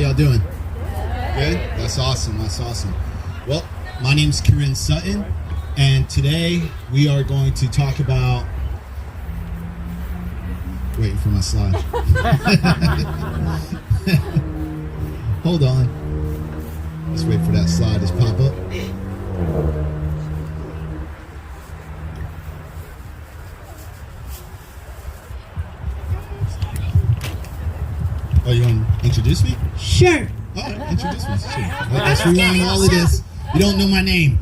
y'all doing? Good? That's awesome. That's awesome. Well, my name's Korin Sutton, and today we are going to talk about... Waiting for my slide. Hold on. Let's wait for that slide to pop up. Oh, you want to introduce me? Sure. Oh, introduce me. Sure. Let's rewind all of this. You don't know my name.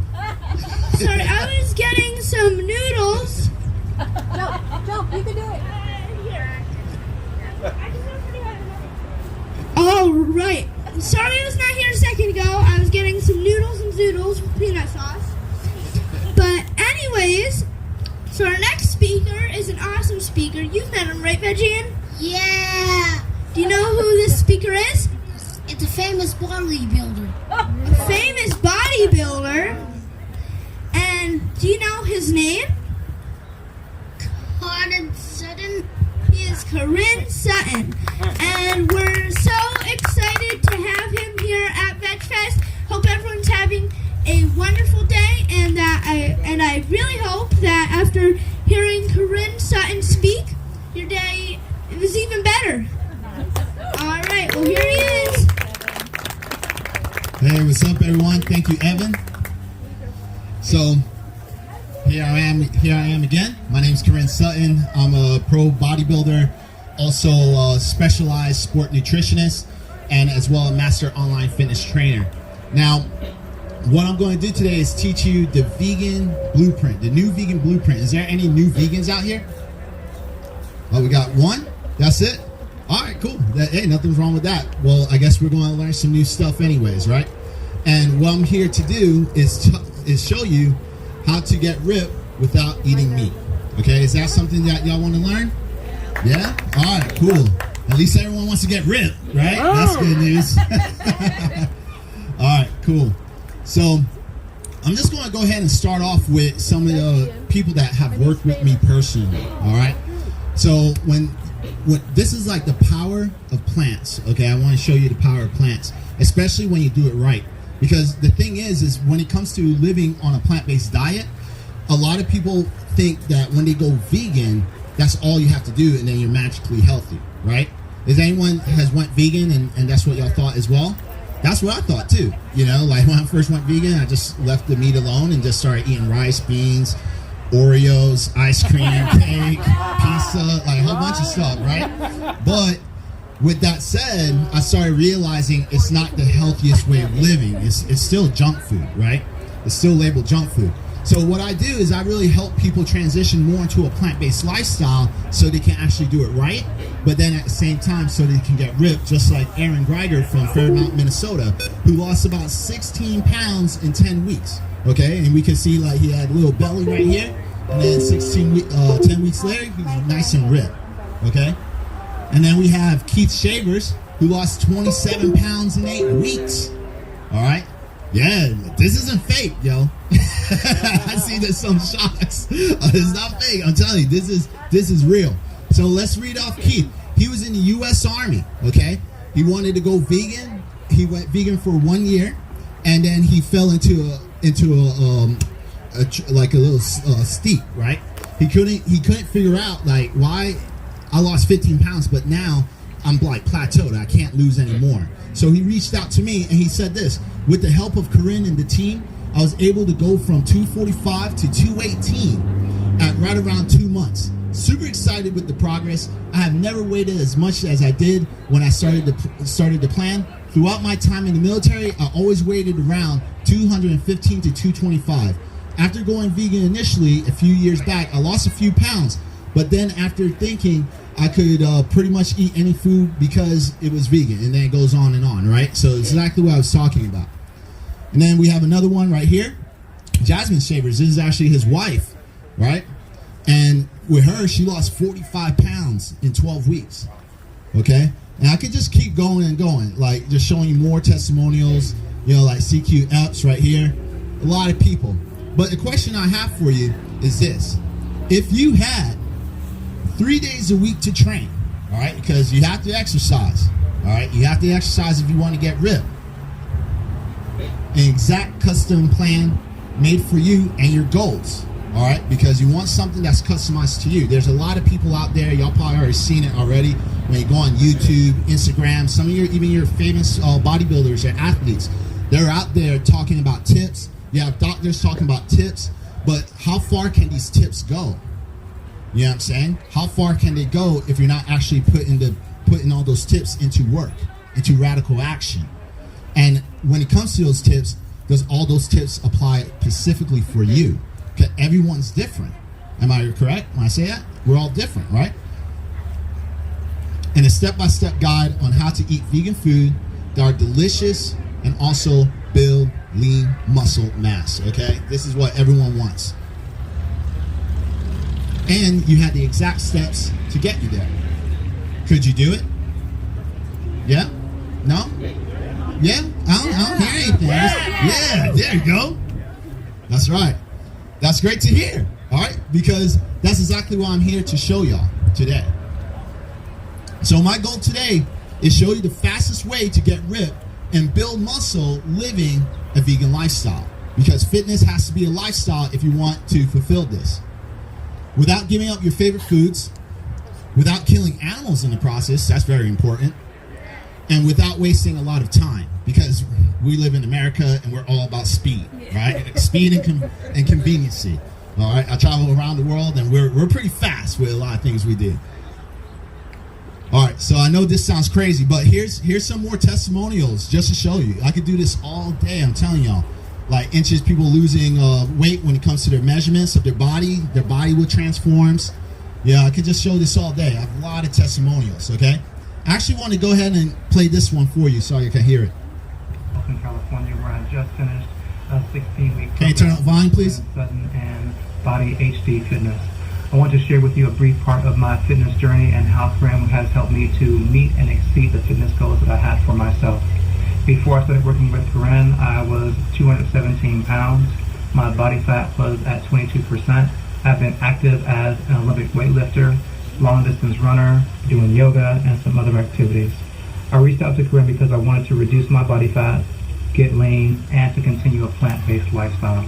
Sorry, I was getting some noodles. Jump, you can do it. Oh, right. Sorry I was not here a second ago. I was getting some noodles and zoodles with peanut sauce. But anyways, so our next speaker is an awesome speaker. You've met him, right, Vegan? Yeah. Do you know who this speaker is? It's a famous bodybuilder. A famous bodybuilder. And do you know his name? Korin Sutton. He is Korin Sutton. And we're so excited to have him here at Vegfest. Hope everyone's having a wonderful day, and I really hope that after hearing Korin Sutton speak, your day was even better. All right, well, here he is. Hey, what's up, everyone? Thank you, Evan. So, here I am again. My name's Korin Sutton. I'm a pro bodybuilder, also a specialized sport nutritionist, and as well a master online fitness trainer. Now, what I'm going to do today is teach you the vegan blueprint, the new vegan blueprint. Is there any new vegans out here? Oh, we got one? That's it? All right, cool. Hey, nothing's wrong with that. Well, I guess we're going to learn some new stuff anyways, right? And what I'm here to do is show you how to get ripped without eating meat. Okay, is that something that y'all want to learn? Yeah? All right, cool. At least everyone wants to get ripped, right? Oh. That's good news. All right, cool. So I'm just going to go ahead and start off with some of the people that have worked with me personally. All right. So when this is like the power of plants. Okay, I want to show you the power of plants, especially when you do it right. Because the thing is when it comes to living on a plant-based diet, a lot of people think that when they go vegan, that's all you have to do and then you're magically healthy, right? Is anyone has went vegan and that's what y'all thought as well? That's what I thought too. You know, like when I first went vegan, I just left the meat alone and just started eating rice, beans, Oreos, ice cream, cake, pizza, like a whole bunch of stuff, right? But with that said, I started realizing it's not the healthiest way of living. It's still junk food, right? It's still labeled junk food. So what I do is I really help people transition more into a plant-based lifestyle so they can actually do it right, but then at the same time so they can get ripped, just like Aaron Greiger from Fairmount, Minnesota, who lost about 16 pounds in 10 weeks, okay? And we can see like he had a little belly right here, and then 10 weeks later, he's nice and ripped, okay? And then we have Keith Shavers, who lost 27 pounds in 8 weeks, all right? Yeah, this isn't fake, yo. I see there's some shots. It's not fake. I'm telling you, this is real. So let's read off Keith. He was in the U.S. Army. Okay, he wanted to go vegan. He went vegan for 1 year, and then he fell into a little steep. Right? He couldn't figure out like why I lost 15 pounds, but now I'm like plateaued. I can't lose any more. So he reached out to me and he said this: with the help of Korin and the team, I was able to go from 245 to 218 at right around 2 months. Super excited with the progress. I have never weighted as much as I did when I started the plan. Throughout my time in the military, I always weighted around 215 to 225. After going vegan initially a few years back, I lost a few pounds, but then after thinking I could pretty much eat any food because it was vegan, and then it goes on, right? So it's exactly what I was talking about. And then we have another one right here, Jasmine Shavers. This is actually his wife, right? And with her, she lost 45 pounds in 12 weeks, okay? And I could just keep going and going, like just showing you more testimonials, you know, like CQ Epps right here, a lot of people. But the question I have for you is this: if you had 3 days a week to train, all right, because you have to exercise, All right, you have to exercise if you want to get ripped. An exact custom plan made for you and your goals. All right, because you want something that's customized to you. There's a lot of people out there. Y'all probably already seen it already. When you go on YouTube, Instagram, some of even your famous bodybuilders or athletes, they're out there talking about tips. You have doctors talking about tips, but how far can these tips go? You know what I'm saying? How far can they go if you're not actually putting all those tips into work, into radical action? And when it comes to those tips, does all those tips apply specifically for you? Because everyone's different. Am I correct when I say that? We're all different, right? And a step-by-step guide on how to eat vegan food that are delicious and also build lean muscle mass, okay? This is what everyone wants. And you had the exact steps to get you there. Could you do it? Yeah? No? Yeah? I don't hear anything. Yeah, there you go. That's right. That's great to hear, all right? Because that's exactly what I'm here to show y'all today. So my goal today is show you the fastest way to get ripped and build muscle living a vegan lifestyle. Because fitness has to be a lifestyle if you want to fulfill this. Without giving up your favorite foods, without killing animals in the process, that's very important, and without wasting a lot of time, because we live in America and we're all about speed, right? Speed and conveniency. All right, I travel around the world and we're pretty fast with a lot of things we do. All right, so I know this sounds crazy, but here's some more testimonials just to show you. I could do this all day, I'm telling y'all. Like inches, people losing weight when it comes to their measurements of their body will transforms. Yeah, I could just show this all day. I have a lot of testimonials, okay? I actually want to go ahead and play this one for you so you can hear it. In California, where I just finished a 16-week Can you turn up volume, please? Sutton and BodyHD fitness. I want to share with you a brief part of my fitness journey and how Korin has helped me to meet and exceed the fitness goals that I had for myself. Before I started working with Korin, I was 217 pounds. My body fat was at 22%. I've been active as an Olympic weightlifter, long distance runner, doing yoga, and some other activities. I reached out to Korin because I wanted to reduce my body fat, get lean, and to continue a plant-based lifestyle.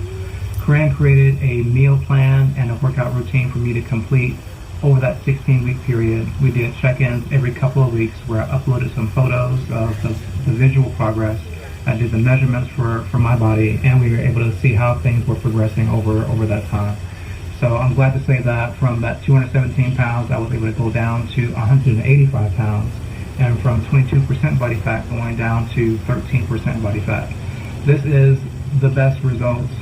Korin created a meal plan and a workout routine for me to complete over that 16-week period. We did check-ins every couple of weeks where I uploaded some photos of the visual progress. I did the measurements for my body, and we were able to see how things were progressing over that time. So I'm glad to say that from that 217 pounds, I was able to go down to 185 pounds, and from 22% body fat going down to 13% body fat. This is the best results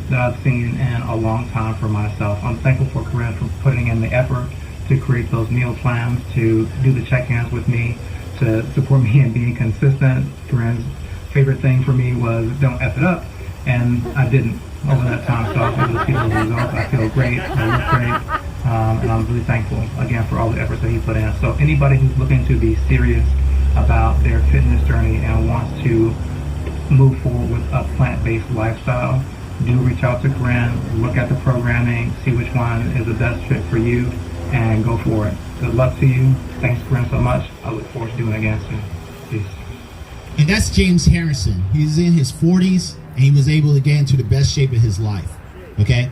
that I've seen in a long time for myself. I'm thankful for Korin for putting in the effort to create those meal plans, to do the check-ins with me, to support me in being consistent. Korin's favorite thing for me was don't F it up, and I didn't over that time, so I was able to see those results. I feel great, I look great, and I'm really thankful again for all the efforts that he put in. So anybody who's looking to be serious about their fitness journey and wants to move forward with a plant-based lifestyle, do reach out to Korin, look at the programming, see which one is the best fit for you, and go for it. Good luck to you. Thanks, Korin, so much. I look forward to doing it again soon. Peace. And that's James Harrison. He's in his 40s, and he was able to get into the best shape of his life, okay?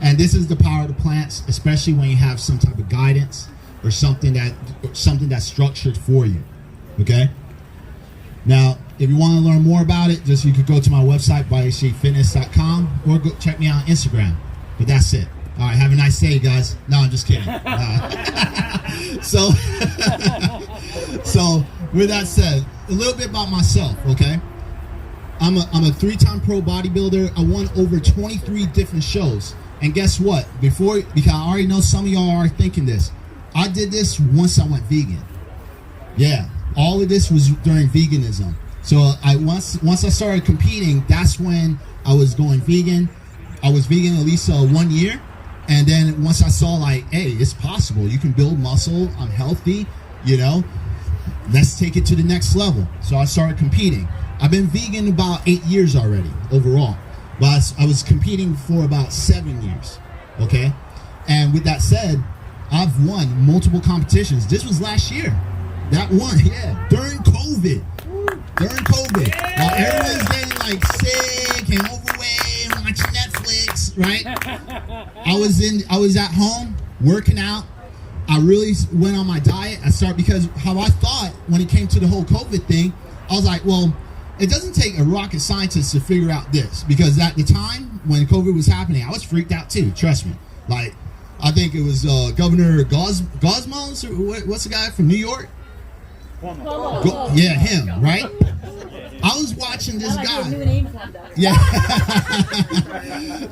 And this is the power of the plants, especially when you have some type of guidance or something that's structured for you, okay? Now, if you want to learn more about it, you could go to my website, BodyHDFitness.com, or go check me out on Instagram. But that's it. All right, have a nice day, guys. No, I'm just kidding. So with that said, a little bit about myself, okay? I'm a 3-time pro bodybuilder. I won over 23 different shows. And guess what? Because I already know some of y'all are thinking this. I did this once I went vegan. Yeah, all of this was during veganism. So once I started competing, that's when I was going vegan. I was vegan at least 1 year. And then once I saw like, hey, it's possible. You can build muscle. I'm healthy, you know. Let's take it to the next level. So I started competing. I've been vegan about 8 years already overall. But I was competing for about 7 years, okay? And with that said, I've won multiple competitions. This was last year, That one, yeah, during COVID. While everyone's getting like sick and overweight, watching Netflix, right? I was at home working out. I really went on my diet. Because how I thought when it came to the whole COVID thing, I was like, well, it doesn't take a rocket scientist to figure out this, because at the time when COVID was happening, I was freaked out too. Trust me. Like, I think it was Governor Gosmos, or what's the guy from New York? Yeah, him, right? I was watching this guy. Yeah.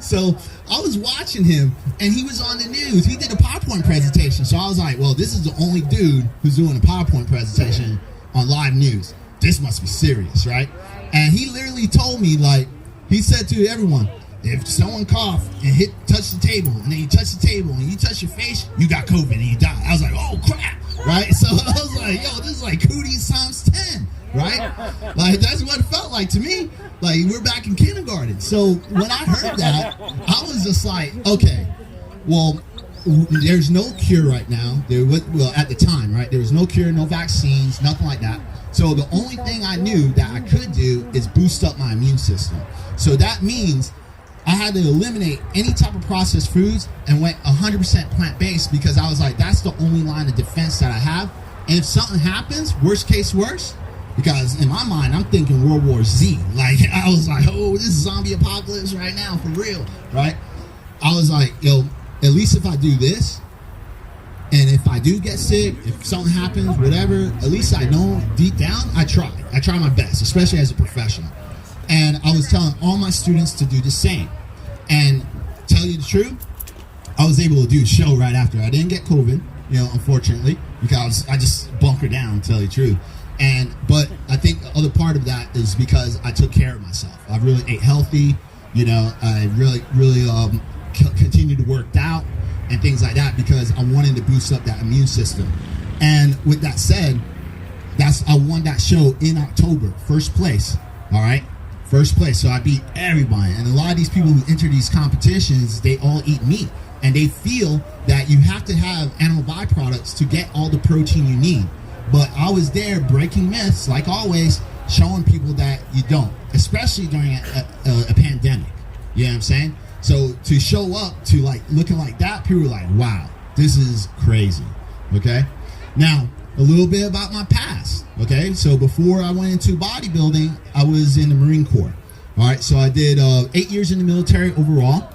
So I was watching him, and he was on the news. He did a PowerPoint presentation. So I was like, well, this is the only dude who's doing a PowerPoint presentation on live news. This must be serious, right? And he literally told me, like, he said to everyone, if someone coughed and touch the table, and then you touch the table and you touch your face, you got COVID and you die. I was like, oh crap, right? So I was like, yo, this is like cooties times 10, right? Like, that's what it felt like to me. Like, we're back in kindergarten. So when I heard that, I was just like, okay, well, there's no cure right now. Well, at the time, right? There was no cure, no vaccines, nothing like that. So the only thing I knew that I could do is boost up my immune system. So that means I had to eliminate any type of processed foods and went 100% plant-based, because I was like, that's the only line of defense that I have. And if something happens, worst case worst, because in my mind, I'm thinking World War Z. Like, I was like, oh, this is zombie apocalypse right now, for real, right? I was like, yo, at least if I do this, and if I do get sick, if something happens, whatever, at least I know deep down, I try my best, especially as a professional. And I was telling all my students to do the same. And tell you the truth, I was able to do a show right after. I didn't get COVID, unfortunately, because I just bunkered down, to tell you the truth. But I think the other part of that is because I took care of myself. I really ate healthy, I really continued to work out and things like that, because I wanted to boost up that immune system. And with that said, I won that show in October, first place, all right? First place. So I beat everybody. And a lot of these people who enter these competitions, they all eat meat. And they feel that you have to have animal byproducts to get all the protein you need. But I was there breaking myths, like always, showing people that you don't, especially during a pandemic. You know what I'm saying? So to show up to like looking like that, people were like, wow, this is crazy. Okay? Now, a little bit about my past, okay? So before I went into bodybuilding, I was in the Marine Corps. All right, so I did 8 years in the military overall.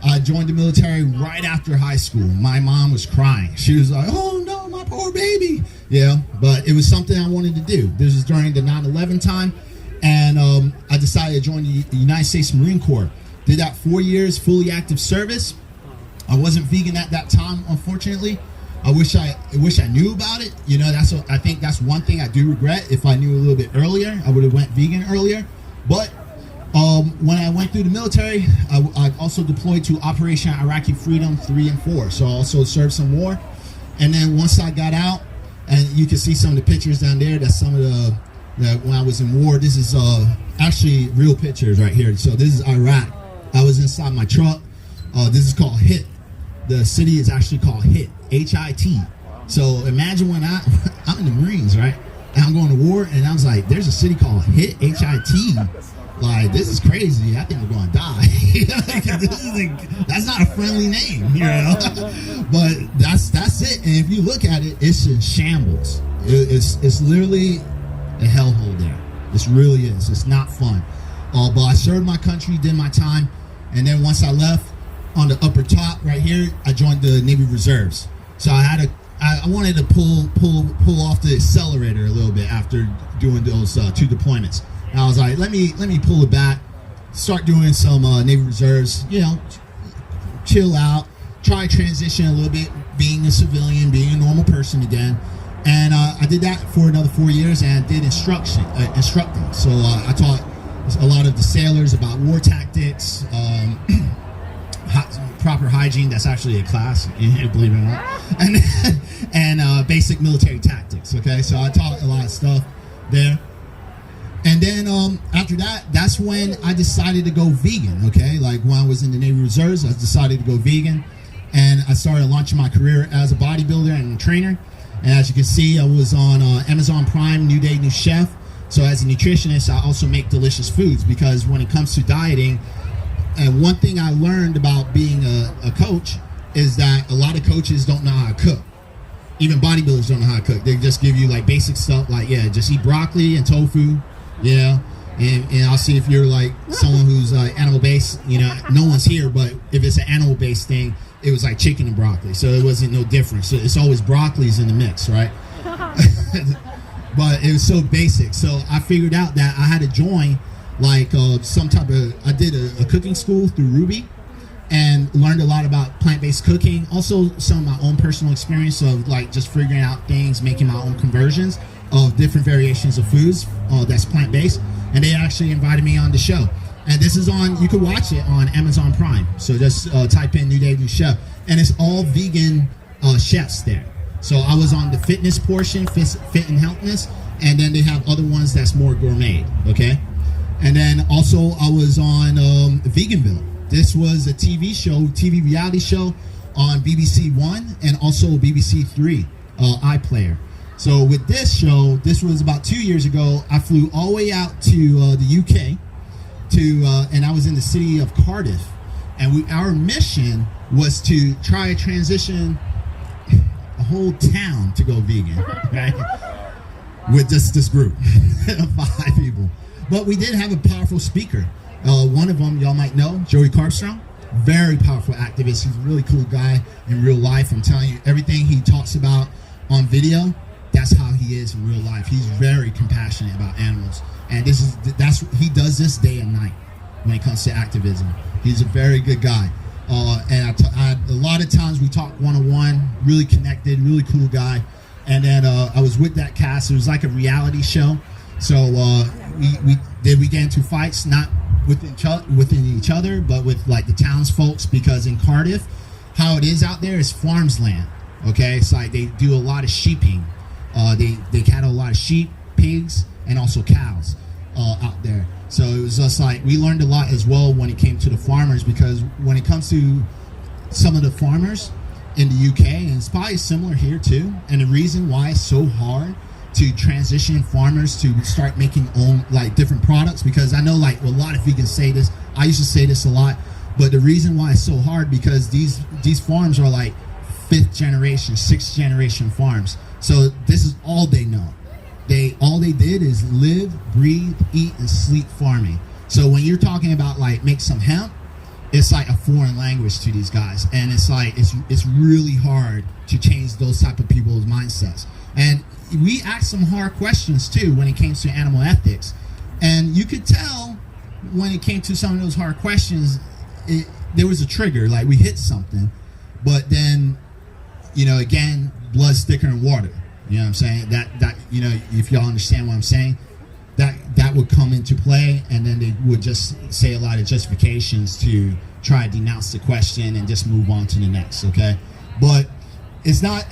I joined the military right after high school. My mom was crying. She was like, oh no, my poor baby. Yeah, but it was something I wanted to do. This was during the 9/11 time, and I decided to join the United States Marine Corps. Did that 4 years, fully active service. I wasn't vegan at that time, unfortunately. I wish I knew about it. I think that's one thing I do regret. If I knew a little bit earlier, I would have went vegan earlier. But when I went through the military, I also deployed to Operation Iraqi Freedom 3 and 4. So I also served some war. And then once I got out, and you can see some of the pictures down there, that's some of the when I was in war. This is actually real pictures right here. So this is Iraq. I was inside my truck. This is called HIT. The city is actually called HIT, H-I-T. So imagine when I'm in the Marines, right? And I'm going to war, and I was like, there's a city called HIT, H-I-T. Like, this is crazy. I think we're going to die. That's not a friendly name, But that's it. And if you look at it, it's in shambles. It's literally a hellhole there. This really is. It's not fun. But I served my country, did my time, and then once I left, on the upper top right here, I joined the Navy Reserves. So I wanted to pull off the accelerator a little bit after doing those 2 deployments. And I was like, let me pull it back, start doing some Navy Reserves, chill out, try transition a little bit, being a civilian, being a normal person again. And I did that for another 4 years, and I did instructing. So I taught a lot of the sailors about war tactics, proper hygiene. That's actually a class, believe it or not, and basic military tactics. Okay, so I taught a lot of stuff there. And then after that, that's when I decided to go vegan. Okay, like when I was in the Navy Reserves, I decided to go vegan, and I started launching my career as a bodybuilder and a trainer. And as you can see, I was on Amazon Prime, New Day, New Chef. So as a nutritionist, I also make delicious foods, because when it comes to dieting, and one thing I learned about being a coach is that a lot of coaches don't know how to cook. Even bodybuilders don't know how to cook. They just give you like basic stuff like, yeah, just eat broccoli and tofu, and I'll see if you're like someone who's animal based. No one's here, but if it's an animal based thing, it was like chicken and broccoli, so it wasn't no different. So it's always broccolis in the mix, right? But it was so basic. So I figured out that I had to join like some type of, I did a cooking school through Ruby, and learned a lot about plant-based cooking. Also some of my own personal experience of like just figuring out things, making my own conversions of different variations of foods that's plant-based. And they actually invited me on the show. And this is on, you can watch it on Amazon Prime. So just type in New Day, New Chef. And it's all vegan chefs there. So I was on the fitness portion, fit and healthness. And then they have other ones that's more gourmet, okay? And then also I was on Veganville. This was a TV reality show on BBC One and also BBC Three, iPlayer. So with this show, this was about 2 years ago. I flew all the way out to the UK, and I was in the city of Cardiff. And our mission was to try to transition a whole town to go vegan, right? With just this group of 5 people. But we did have a powerful speaker. One of them y'all might know, Joey Carbstrong. Very powerful activist. He's a really cool guy in real life. I'm telling you, everything he talks about on video, that's how he is in real life. He's very compassionate about animals, and he does this day and night when it comes to activism. He's a very good guy, and a lot of times we talk one-on-one. Really connected, really cool guy. And then I was with that cast. It was like a reality show. So we get into fights, not within each other, but with like the townsfolk, because in Cardiff, how it is out there is farms land. Okay, it's like they do a lot of sheeping. They cattle a lot of sheep, pigs, and also cows out there. So it was just like we learned a lot as well when it came to the farmers, because when it comes to some of the farmers in the UK, and it's probably similar here too, and the reason why it's so hard to transition farmers to start making own like different products, because I know like a lot of vegans say this, I used to say this a lot, but the reason why it's so hard because these farms are like 5th generation, 6th generation farms. So this is all they know. All they did is live, breathe, eat, and sleep farming. So when you're talking about like make some hemp, it's like a foreign language to these guys, and it's like it's really hard to change those type of people's mindsets. And we asked some hard questions too when it came to animal ethics, and you could tell when it came to some of those hard questions, there was a trigger, like we hit something, but then again, blood's thicker than water. You know what I'm saying? That if y'all understand what I'm saying, that would come into play, and then they would just say a lot of justifications to try to denounce the question and just move on to the next. Okay, but it's not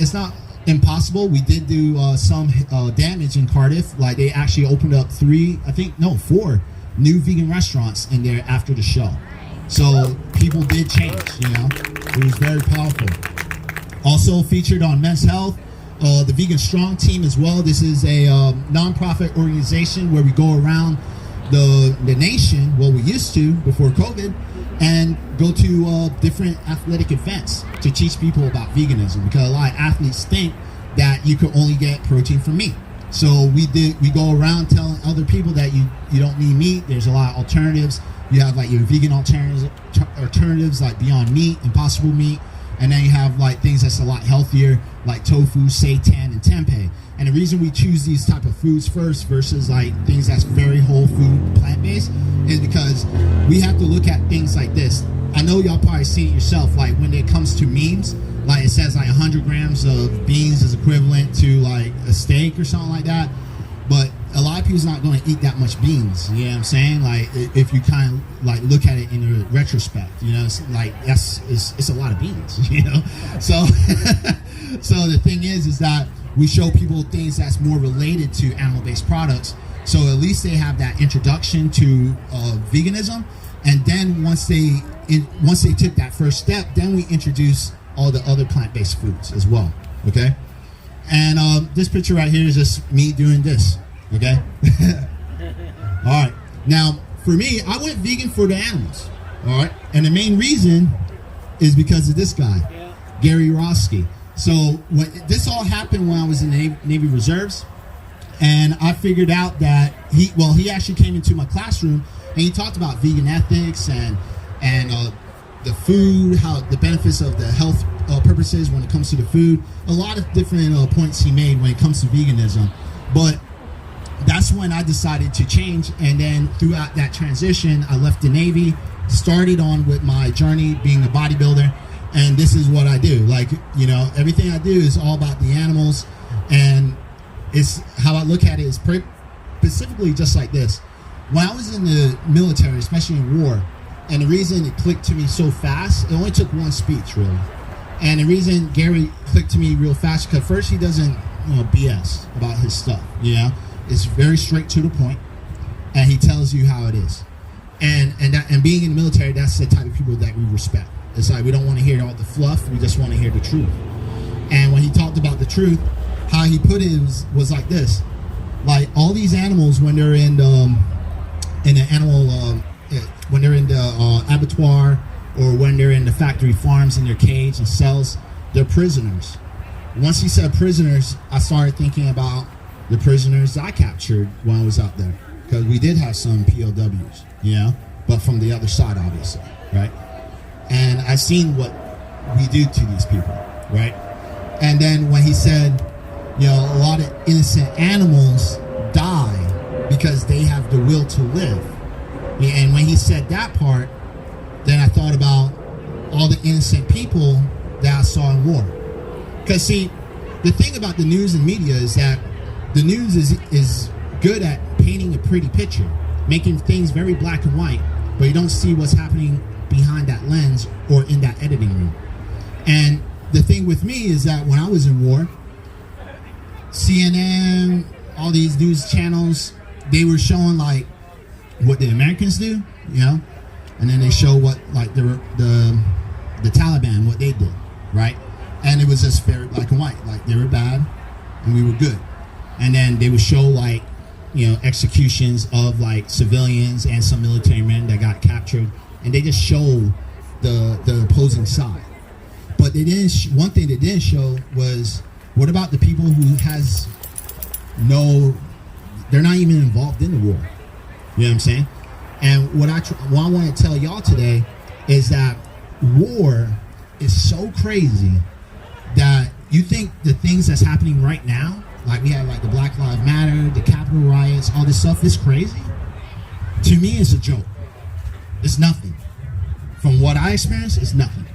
impossible. We did do some damage in Cardiff. Like they actually opened up 4 new vegan restaurants in there after the show. So people did change. It was very powerful. Also featured on Men's Health, the Vegan Strong Team as well. This is a non-profit organization where we go around the nation, well, we used to before COVID, and go to different athletic events to teach people about veganism, because a lot of athletes think that you could only get protein from meat. So we go around telling other people that you don't need meat. There's a lot of alternatives. You have like your vegan alternatives like Beyond Meat, Impossible Meat, and then you have like things that's a lot healthier like tofu, seitan, and tempeh. And the reason we choose these type of foods first versus like things that's very whole food, plant-based, is because we have to look at things like this. I know y'all probably seen it yourself, like when it comes to memes, like it says like 100 grams of beans is equivalent to like a steak or something like that. But a lot of people's not going to eat that much beans. You know what I'm saying? Like if you kind of like look at it in a retrospect, it's like it's a lot of beans. So so the thing is that we show people things that's more related to animal-based products, so at least they have that introduction to veganism. And then once they took that first step, then we introduce all the other plant-based foods as well. Okay, And this picture right here is just me doing this. Okay. All right. Now, for me, I went vegan for the animals. All right. And the main reason is because of this guy, Gary Rosky. So when this all happened when I was in the Navy Reserves, and I figured out that he actually came into my classroom and he talked about vegan ethics and the food, how the benefits of the health purposes when it comes to the food. A lot of different points he made when it comes to veganism. But that's when I decided to change. And then throughout that transition, I left the Navy, started on with my journey being a bodybuilder. And this is what I do. Like, you know, everything I do is all about the animals. And it's how I look at it is specifically just like this. When I was in the military, especially in war, and the reason it clicked to me so fast, it only took one speech, really. And the reason Gary clicked to me real fast, because first he doesn't BS about his stuff, you know? It's very straight to the point, and he tells you how it is. And being in the military, that's the type of people that we respect. It's like we don't want to hear all the fluff, we just want to hear the truth. And when he talked about the truth, how he put it was like this. Like all these animals, when they're in the animal, when they're in the abattoir, or when they're in the factory farms in their cage and cells, they're prisoners. Once he said prisoners, I started thinking about the prisoners I captured when I was out there. Because we did have some POWs, you know, but from the other side, obviously, right? And I seen what we do to these people, right? And then when he said, you know, a lot of innocent animals die because they have the will to live. And when he said that part, then I thought about all the innocent people that I saw in war. Because see, the thing about the news and media is that the news is good at painting a pretty picture, making things very black and white, but you don't see what's happening behind that lens or in that editing room. And the thing with me is that when I was in war, CNN, all these news channels, they were showing like what the Americans do, you know, and then they show what like the Taliban, what they did, right? And it was just very black and white, like they were bad and we were good. And then they would show like, you know, executions of like civilians and some military men that got captured, and they just show the opposing side. But they didn't. One thing they didn't show was what about the people who has they're not even involved in the war. You know what I'm saying? And what I want to tell y'all today is that war is so crazy that you think the things that's happening right now, like we have like the Black Lives Matter, the Capitol riots, all this stuff is crazy. To me, it's a joke. It's nothing. From what I experienced, it's nothing.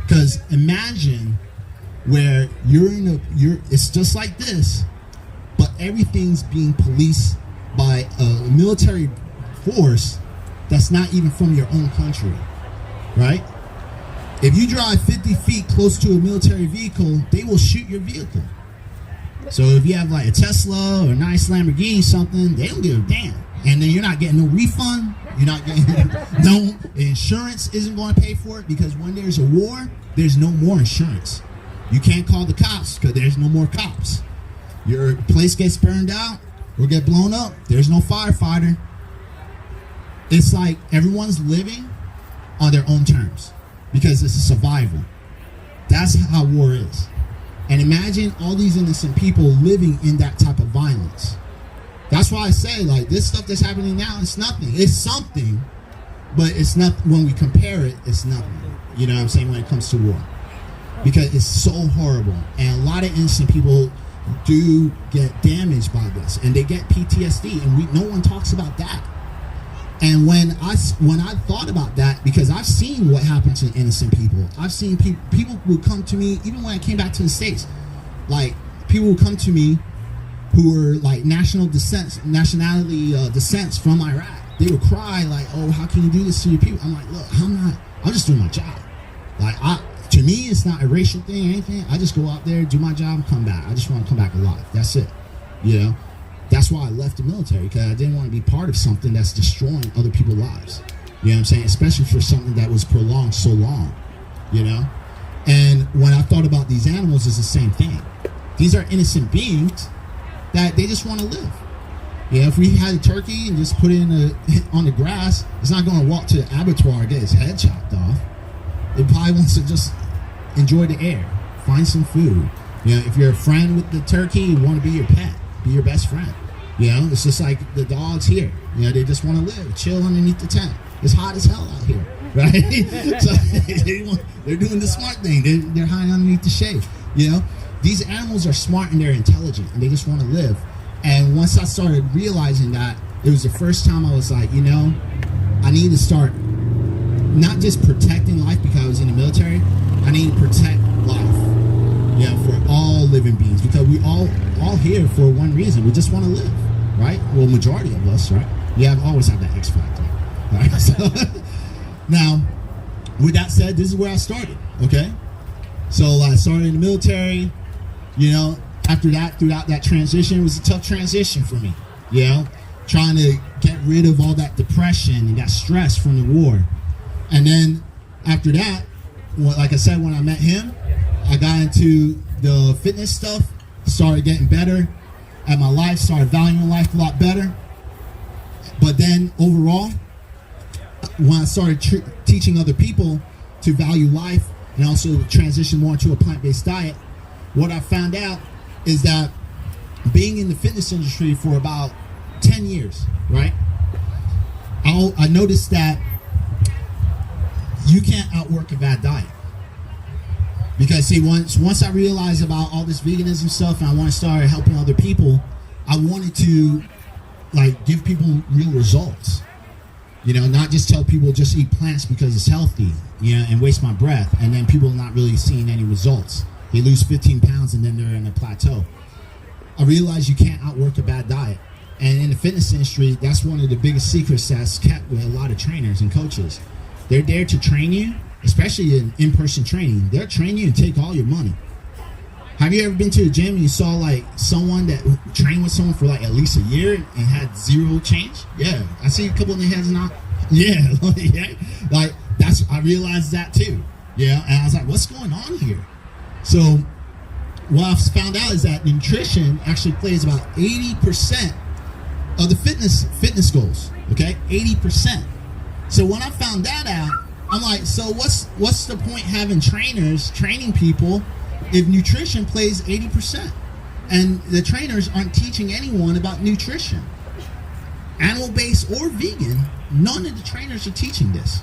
Because imagine where it's just like this, but everything's being policed by a military force that's not even from your own country, right? If you drive 50 feet close to a military vehicle, they will shoot your vehicle. So if you have like a Tesla or a nice Lamborghini something, they don't give a damn. And then you're not getting no refund. You're not getting no insurance isn't going to pay for it, because when there's a war, there's no more insurance. You can't call the cops because there's no more cops. Your place gets burned out or get blown up, there's no firefighter. It's like everyone's living on their own terms because it's a survival. That's how war is. And imagine all these innocent people living in that type of violence. That's why I say, like, this stuff that's happening now, it's nothing. It's something, but it's not, when we compare it, it's nothing. You know what I'm saying, when it comes to war. Because it's so horrible. And a lot of innocent people do get damaged by this. And they get PTSD. And no one talks about that. And when I thought about that, because I've seen what happens to innocent people. I've seen people who come to me, even when I came back to the States, like people who come to me who were like nationality descents from Iraq. They would cry like, "Oh, how can you do this to your people?" I'm like, "Look, I'm just doing my job. Like, to me, it's not a racial thing or anything. I just go out there, do my job, and come back. I just want to come back alive. That's it. You know." That's why I left the military, because I didn't want to be part of something that's destroying other people's lives. You know what I'm saying? Especially for something that was prolonged so long, you know? And when I thought about these animals, it's the same thing. These are innocent beings that they just want to live. Yeah, if we had a turkey and just put it on the grass, it's not going to walk to the abattoir and get its head chopped off. It probably wants to just enjoy the air, find some food. You know, if you're a friend with the turkey, you want to be your pet, be your best friend. You know, it's just like the dogs here. You know, they just want to live, chill underneath the tent. It's hot as hell out here, right? So they're doing the smart thing. They're hiding underneath the shade. You know, these animals are smart and they're intelligent and they just want to live. And once I started realizing that, it was the first time I was like, you know, I need to start not just protecting life because I was in the military. I need to protect life, you know, for all living beings, because we all here for one reason. We just want to live, right? Well, majority of us, right? Always have that X factor, right? So now, with that said, this is where I started. Okay, so I started in the military. You know, after that, throughout that transition, it was a tough transition for me. You know, trying to get rid of all that depression and that stress from the war. And then after that, like I said, when I met him, I got into the fitness stuff, started getting better at my life, started valuing life a lot better. But then overall, when I started teaching other people to value life and also transition more into a plant-based diet, what I found out is that being in the fitness industry for about 10 years, right? I noticed that you can't outwork a bad diet. Because see, once I realized about all this veganism stuff and I want to start helping other people, I wanted to like give people real results. You know, not just tell people just eat plants because it's healthy, you know, and waste my breath, and then people not really seeing any results. They lose 15 pounds and then they're in a plateau. I realized you can't outwork a bad diet. And in the fitness industry, that's one of the biggest secrets that's kept with a lot of trainers and coaches. They're there to train you, especially in in-person training. They'll train you and take all your money. Have you ever been to a gym and you saw like someone that trained with someone for like at least a year and had zero change? Yeah, I see a couple of their heads not. Yeah, yeah. Like I realized that too. Yeah, and I was like, what's going on here? So what I've found out is that nutrition actually plays about 80% of the fitness goals. Okay, 80%. So when I found that out, I'm like, so what's the point having trainers training people if nutrition plays 80%? And the trainers aren't teaching anyone about nutrition. Animal-based or vegan, none of the trainers are teaching this.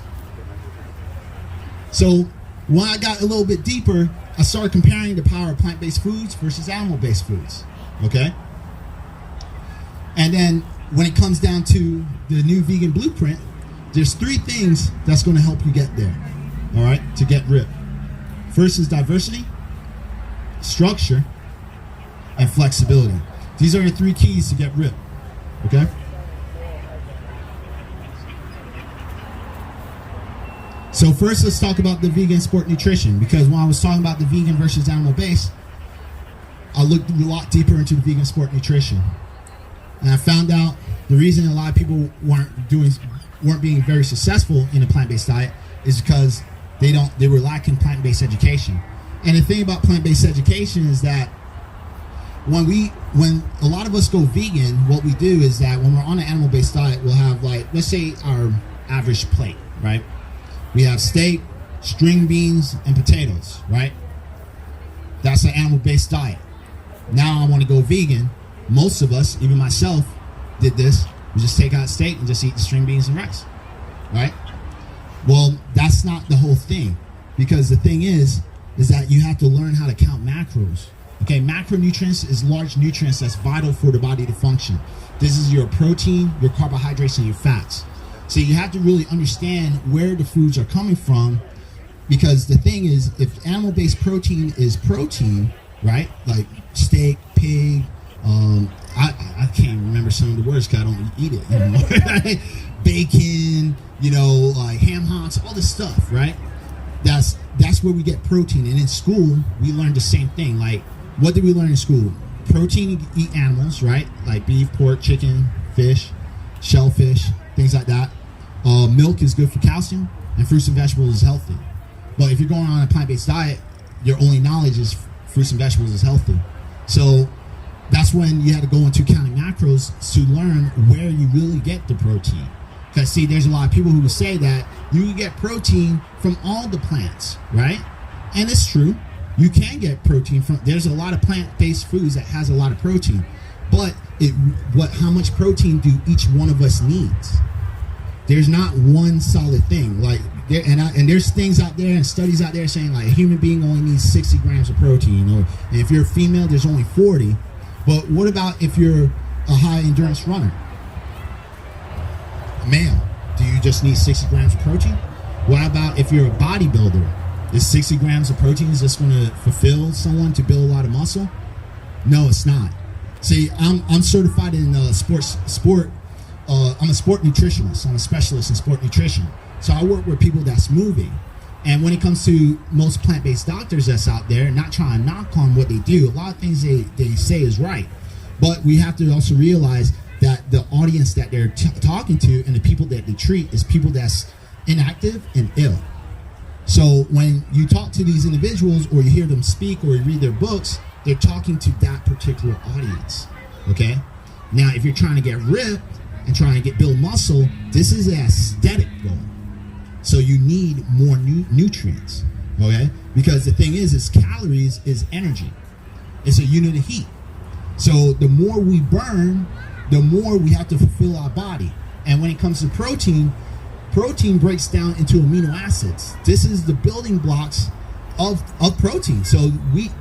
So when I got a little bit deeper, I started comparing the power of plant-based foods versus animal-based foods, okay? And then when it comes down to the new vegan blueprint, there's 3 things that's going to help you get there, all right, to get ripped. First is diversity, structure, and flexibility. These are the 3 keys to get ripped, okay? So first, let's talk about the vegan sport nutrition, because when I was talking about the vegan versus animal-based, I looked a lot deeper into the vegan sport nutrition. And I found out the reason a lot of people weren't being very successful in a plant-based diet is because they were lacking plant-based education. And the thing about plant-based education is that when a lot of us go vegan, what we do is that when we're on an animal-based diet, we'll have like, let's say our average plate, right? We have steak, string beans, and potatoes, right? That's an animal-based diet. Now I want to go vegan. Most of us, even myself, did this. We just take out steak and just eat the string beans and rice, right? Well, that's not the whole thing, because the thing is that you have to learn how to count macros. Okay, macronutrients is large nutrients that's vital for the body to function. This is your protein, your carbohydrates, and your fats. So you have to really understand where the foods are coming from, because the thing is, if animal-based protein is protein, right, like steak, pig, I can't remember some of the words because I don't eat it anymore. Right? Bacon, you know, like ham hocks, all this stuff, right? That's where we get protein. And in school, we learned the same thing. Like, what did we learn in school? Protein, you eat animals, right? Like beef, pork, chicken, fish, shellfish, things like that. Milk is good for calcium, and fruits and vegetables is healthy. But if you're going on a plant-based diet, your only knowledge is fruits and vegetables is healthy. So that's when you had to go into counting macros to learn where you really get the protein. Because see, there's a lot of people who would say that you can get protein from all the plants, right? And it's true. You can get protein from, there's a lot of plant-based foods that has a lot of protein. But how much protein do each one of us needs? There's not one solid thing. Like and there's things out there and studies out there saying like a human being only needs 60 grams of protein, or and if you're a female, there's only 40. But what about if you're a high endurance runner? Male, do you just need 60 grams of protein? What about if you're a bodybuilder? Is 60 grams of protein just going to fulfill someone to build a lot of muscle? No, it's not. See, I'm certified in sport. I'm a sport nutritionist. I'm a specialist in sport nutrition. So I work with people that's moving. And when it comes to most plant-based doctors that's out there, not trying to knock on what they do, a lot of things they say is right. But we have to also realize that the audience that they're talking to and the people that they treat is people that's inactive and ill. So when you talk to these individuals or you hear them speak or you read their books, they're talking to that particular audience, okay? Now, if you're trying to get ripped and trying to build muscle, this is an aesthetic goal. So you need more nutrients, okay? Because the thing is calories is energy. It's a unit of heat. So the more we burn, the more we have to fulfill our body. And when it comes to protein breaks down into amino acids. This is the building blocks of protein. So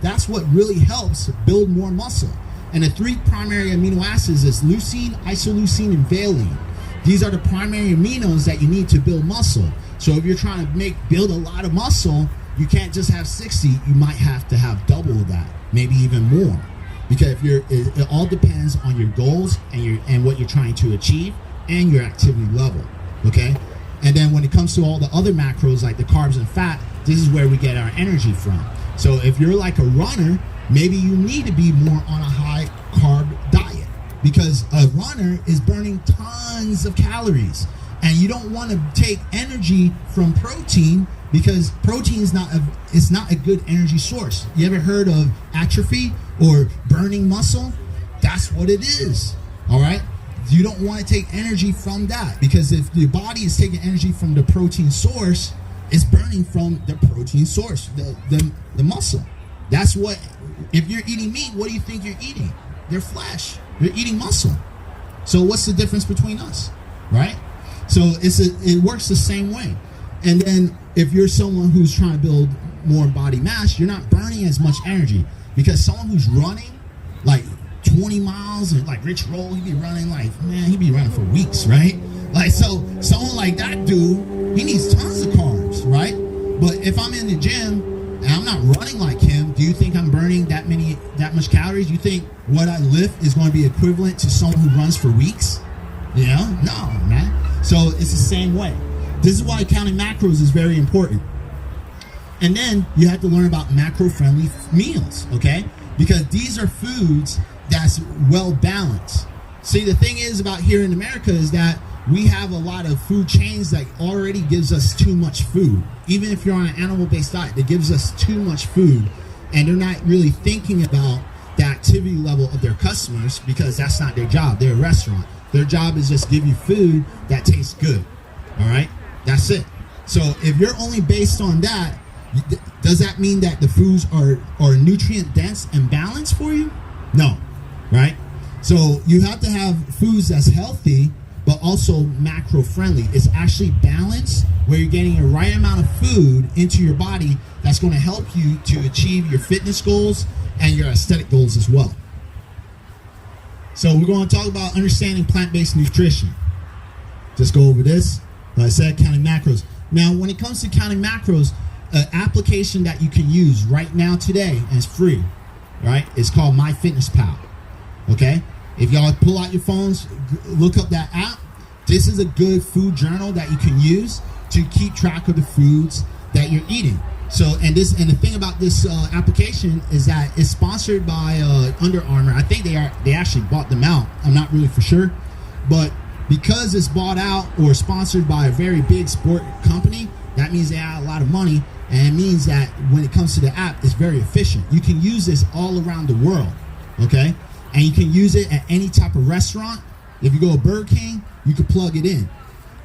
that's what really helps build more muscle. And the three primary amino acids is leucine, isoleucine, and valine. These are the primary aminos that you need to build muscle. So if you're trying to build a lot of muscle, you can't just have 60. You might have to have double that, maybe even more. Because it all depends on your goals and what you're trying to achieve and your activity level, okay? And then when it comes to all the other macros like the carbs and fat, this is where we get our energy from. So if you're like a runner, maybe you need to be more on a high carb diet, because a runner is burning tons of calories, and you don't want to take energy from protein because protein is not a good energy source. You ever heard of atrophy or burning muscle? That's what it is. All right. You don't want to take energy from that, because if the body is taking energy from the protein source, it's burning from the protein source, the muscle. That's what, if you're eating meat, what do you think you're eating? Your flesh. You're eating muscle. So what's the difference between us, right? So it works the same way. And then if you're someone who's trying to build more body mass, you're not burning as much energy, because someone who's running like 20 miles and like Rich Roll, he'd be running for weeks, right? Like, so someone like that dude, he needs tons of carbs, right? But if I'm in the gym and I'm not running like him, do you think I'm burning that much calories? You think what I lift is going to be equivalent to someone who runs for weeks? You know? No, man. So it's the same way. This is why counting macros is very important. And then you have to learn about macro-friendly meals, okay? Because these are foods that's well balanced. See, the thing is about here in America is that we have a lot of food chains that already gives us too much food. Even if you're on an animal-based diet, that gives us too much food, and they're not really thinking about the activity level of their customers, because that's not their job. They're a restaurant. Their job is just give you food that tastes good. All right? That's it. So if you're only based on that, does that mean that the foods are nutrient dense and balanced for you? No, right? So you have to have foods that's healthy, but also macro friendly. It's actually balanced, where you're getting the right amount of food into your body that's going to help you to achieve your fitness goals and your aesthetic goals as well. So we're going to talk about understanding plant-based nutrition. Just go over this. Like I said, counting macros. Now, when it comes to counting macros, an application that you can use right now today, and it's free, right? It's called MyFitnessPal, okay? If y'all pull out your phones, look up that app. This is a good food journal that you can use to keep track of the foods that you're eating. So, and the thing about this application is that it's sponsored by Under Armour. I think they actually bought them out. I'm not really for sure, but because it's bought out or sponsored by a very big sport company, that means they have a lot of money, and it means that when it comes to the app, it's very efficient. You can use this all around the world. okay? And you can use it at any type of restaurant. If you go to Burger King, you can plug it in.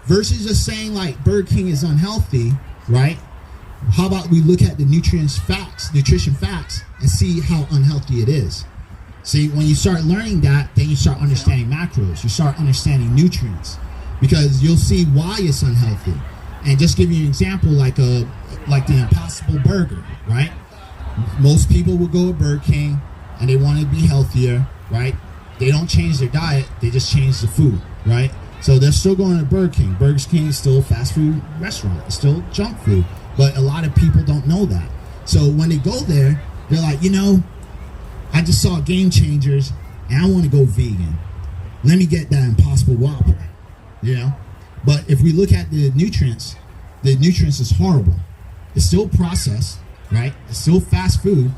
Versus just saying like Burger King is unhealthy, right? How about we look at the nutrition facts, and see how unhealthy it is. See, when you start learning that, then you start understanding macros. You start understanding nutrients, because you'll see why it's unhealthy. And just give you an example, like the Impossible Burger, right? Most people will go to Burger King and they want to be healthier, right? They don't change their diet, they just change the food, right? So they're still going to Burger King. Burger King is still a fast food restaurant. It's still junk food. But a lot of people don't know that. So when they go there, they're like, I just saw Game Changers and I want to go vegan. Let me get that Impossible Whopper, But if we look at the nutrients is horrible. It's still processed, right? It's still fast food.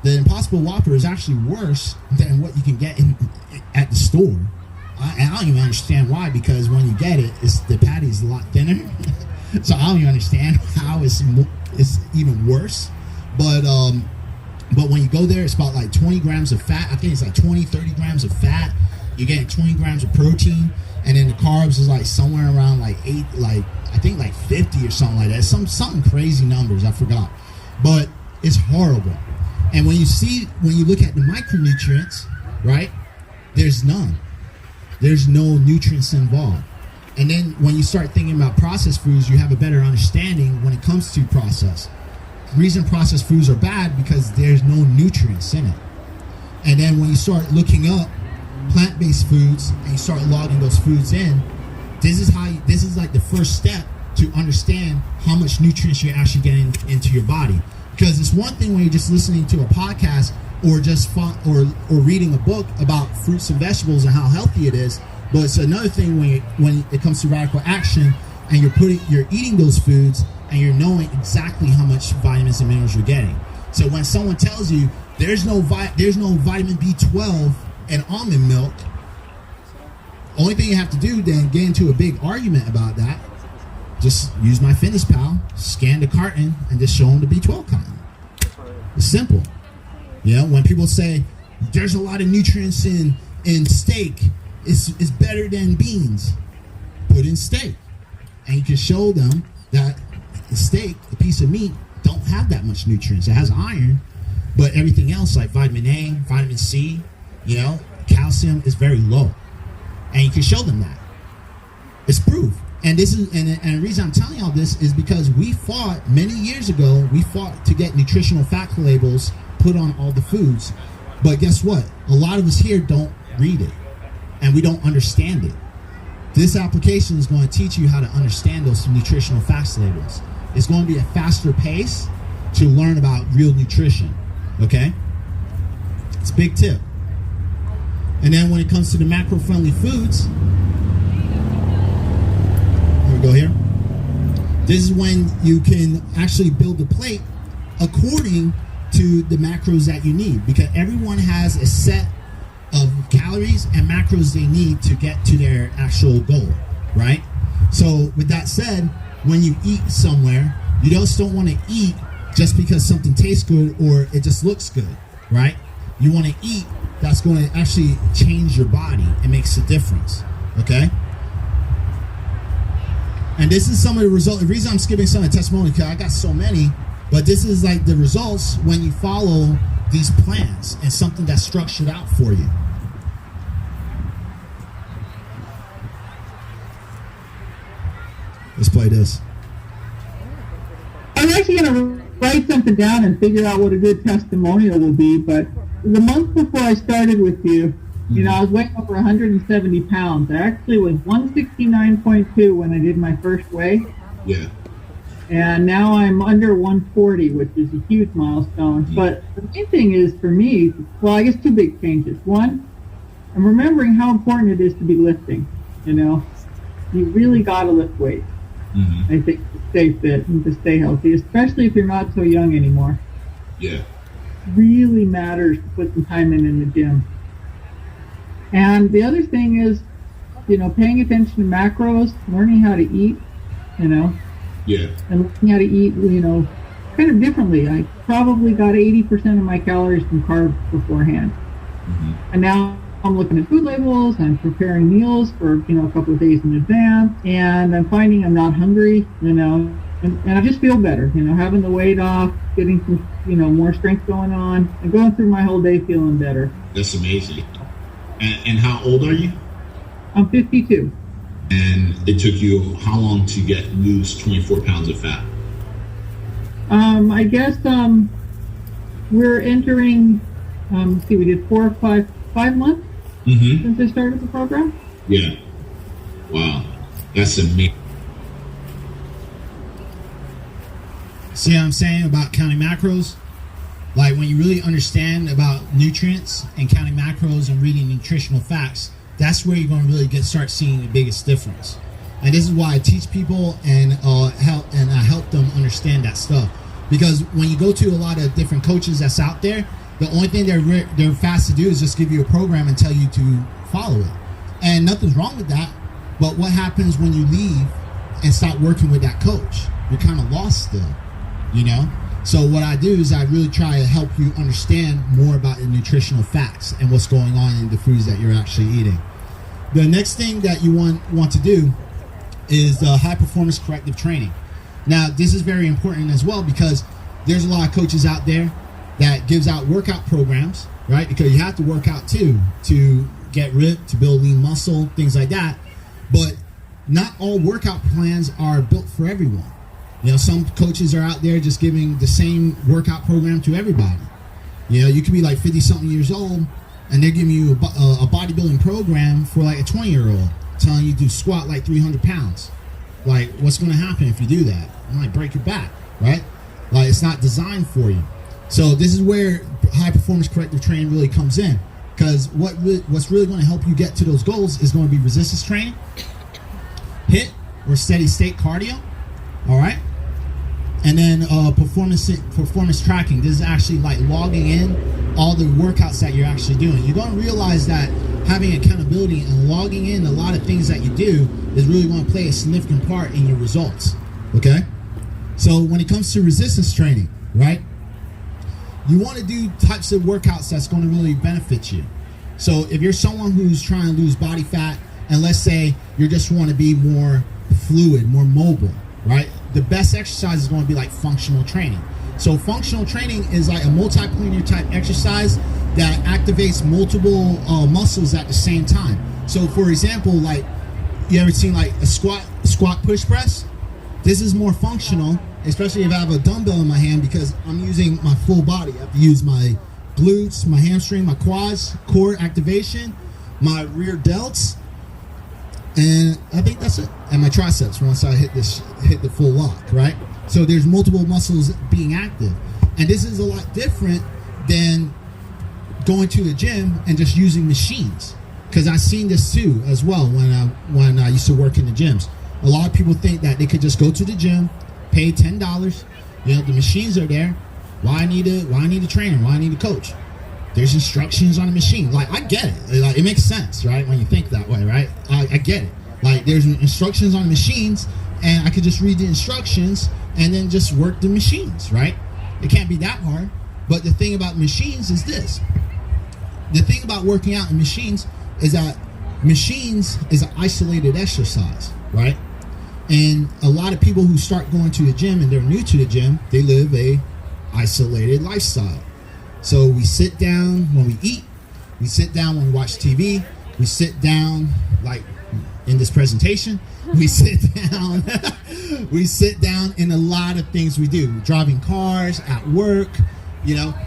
The Impossible Whopper is actually worse than what you can get at the store. And I don't even understand why, because when you get it, the patty is a lot thinner. So I don't even understand how it's even worse. But when you go there, it's about like 20 grams of fat. I think it's like 20, 30 grams of fat. You're getting 20 grams of protein. And then the carbs is like somewhere around like 50 or something like that. Something crazy numbers, I forgot. But it's horrible. And when you look at the micronutrients, right, there's none. There's no nutrients involved. And then when you start thinking about processed foods, you have a better understanding when it comes to processed. The reason processed foods are bad because there's no nutrients in it. And then when you start looking up plant-based foods and you start logging those foods in, this is like the first step to understand how much nutrients you're actually getting into your body. Because it's one thing when you're just listening to a podcast or just or reading a book about fruits and vegetables and how healthy it is, but it's another thing when it comes to radical action and you're eating those foods and you're knowing exactly how much vitamins and minerals you're getting. So when someone tells you there's no vitamin B12 in almond milk, only thing you have to do then get into a big argument about that. Just use MyFitnessPal, scan the carton, and just show them the B12 content. It's simple. When people say there's a lot of nutrients in steak, it's better than beans, put in steak. And you can show them that the steak, a piece of meat, don't have that much nutrients. It has iron, but everything else like vitamin A, vitamin C, calcium is very low. And you can show them that. It's proof. And the reason I'm telling y'all this is because we fought many years ago. We fought to get nutritional fact labels put on all the foods. But guess what? A lot of us here don't read it, and we don't understand it. This application is going to teach you how to understand those nutritional facts labels. It's going to be a faster pace to learn about real nutrition. Okay? It's a big tip. And then when it comes to the macro-friendly foods, go here. This is when you can actually build a plate according to the macros that you need, because everyone has a set of calories and macros they need to get to their actual goal, right? So with that said, when you eat somewhere, you just don't want to eat just because something tastes good or it just looks good, right? You want to eat that's going to actually change your body. It makes a difference, okay? And this is some of the results. The reason I'm skipping some of the testimony, because I got so many, but this is like the results when you follow these plans and something that's structured out for you. Let's play this. I'm actually going to write something down and figure out what a good testimonial will be, but the month before I started with you, I was weighing over 170 pounds. I actually was 169.2 when I did my first weigh. Yeah. And now I'm under 140, which is a huge milestone. But the main thing is for me, well, I guess two big changes. One, I'm remembering how important it is to be lifting. You really got to lift weights. I think to stay fit and to stay healthy, especially if you're not so young anymore. Yeah. Really matters to put some time in the gym. And the other thing is, paying attention to macros, learning how to eat, Yeah. and learning how to eat, kind of differently. I probably got 80% of my calories from carbs beforehand. And now I'm looking at food labels, I'm preparing meals for, a couple of days in advance, and I'm finding I'm not hungry, and I just feel better, having the weight off, getting some, more strength going on, and going through my whole day feeling better. That's amazing. And how old are you? I'm 52. And it took you how long to lose 24 pounds of fat? I guess we're entering, we did 4 or 5 months since I started the program. Yeah. Wow. That's amazing. See what I'm saying about counting macros? Like when you really understand about nutrients and counting macros and reading nutritional facts, that's where you're going to really start seeing the biggest difference. And this is why I teach people and I help them understand that stuff. Because when you go to a lot of different coaches that's out there, the only thing they're fast to do is just give you a program and tell you to follow it. And nothing's wrong with that. But what happens when you leave and stop working with that coach? You're kind of lost still, So what I do is I really try to help you understand more about the nutritional facts and what's going on in the foods that you're actually eating. The next thing that you want to do is the high performance corrective training. Now, this is very important as well because there's a lot of coaches out there that gives out workout programs, right? Because you have to work out too to get ripped, to build lean muscle, things like that. But not all workout plans are built for everyone. Some coaches are out there just giving the same workout program to everybody. You could be like 50-something years old and they're giving you a bodybuilding program for like a 20-year-old, telling you to squat like 300 pounds. Like, what's going to happen if you do that? You might break your back, right? Like, it's not designed for you. So this is where high-performance corrective training really comes in. Because what's really going to help you get to those goals is going to be resistance training, HIIT or steady-state cardio, all right? And then performance tracking. This is actually like logging in all the workouts that you're actually doing. You're going to realize that having accountability and logging in a lot of things that you do is really going to play a significant part in your results, okay? So when it comes to resistance training, right, you want to do types of workouts that's going to really benefit you. So if you're someone who's trying to lose body fat, and let's say you just want to be more fluid, more mobile, right, the best exercise is going to be like functional training. So functional training is like a multiplanar type exercise that activates multiple muscles at the same time. So for example, like, you ever seen like a squat push press? This is more functional, especially if I have a dumbbell in my hand, because I'm using my full body. I have to use my glutes, my hamstring, my quads, core activation, my rear delts, and I think that's it. And my triceps once I hit the full lock, right? So there's multiple muscles being active. And this is a lot different than going to the gym and just using machines. Because I've seen this too as well when I used to work in the gyms. A lot of people think that they could just go to the gym, pay $10, the machines are there. Why I need a trainer? Why I need a coach? There's instructions on the machine. Like, I get it. Like, it makes sense, right? When you think that way, right? I get it. Like, there's instructions on the machines, and I could just read the instructions and then just work the machines, right? It can't be that hard. But the thing about machines is this. The thing about working out in machines is that machines is an isolated exercise, right? And a lot of people who start going to the gym and they're new to the gym, they live a isolated lifestyle. So we sit down when we eat, we sit down when we watch TV, we sit down like in this presentation, we sit down in a lot of things we do. Driving cars, at work,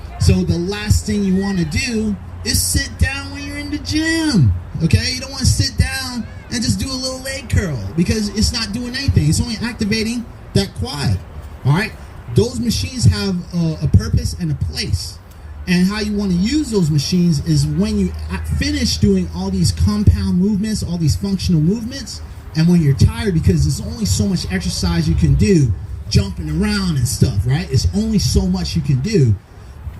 So the last thing you want to do is sit down when you're in the gym, okay? You don't want to sit down and just do a little leg curl because it's not doing anything. It's only activating that quad, all right? Those machines have a purpose and a place. And how you want to use those machines is when you finish doing all these compound movements, all these functional movements, and when you're tired, because there's only so much exercise you can do, jumping around and stuff, right? It's only so much you can do.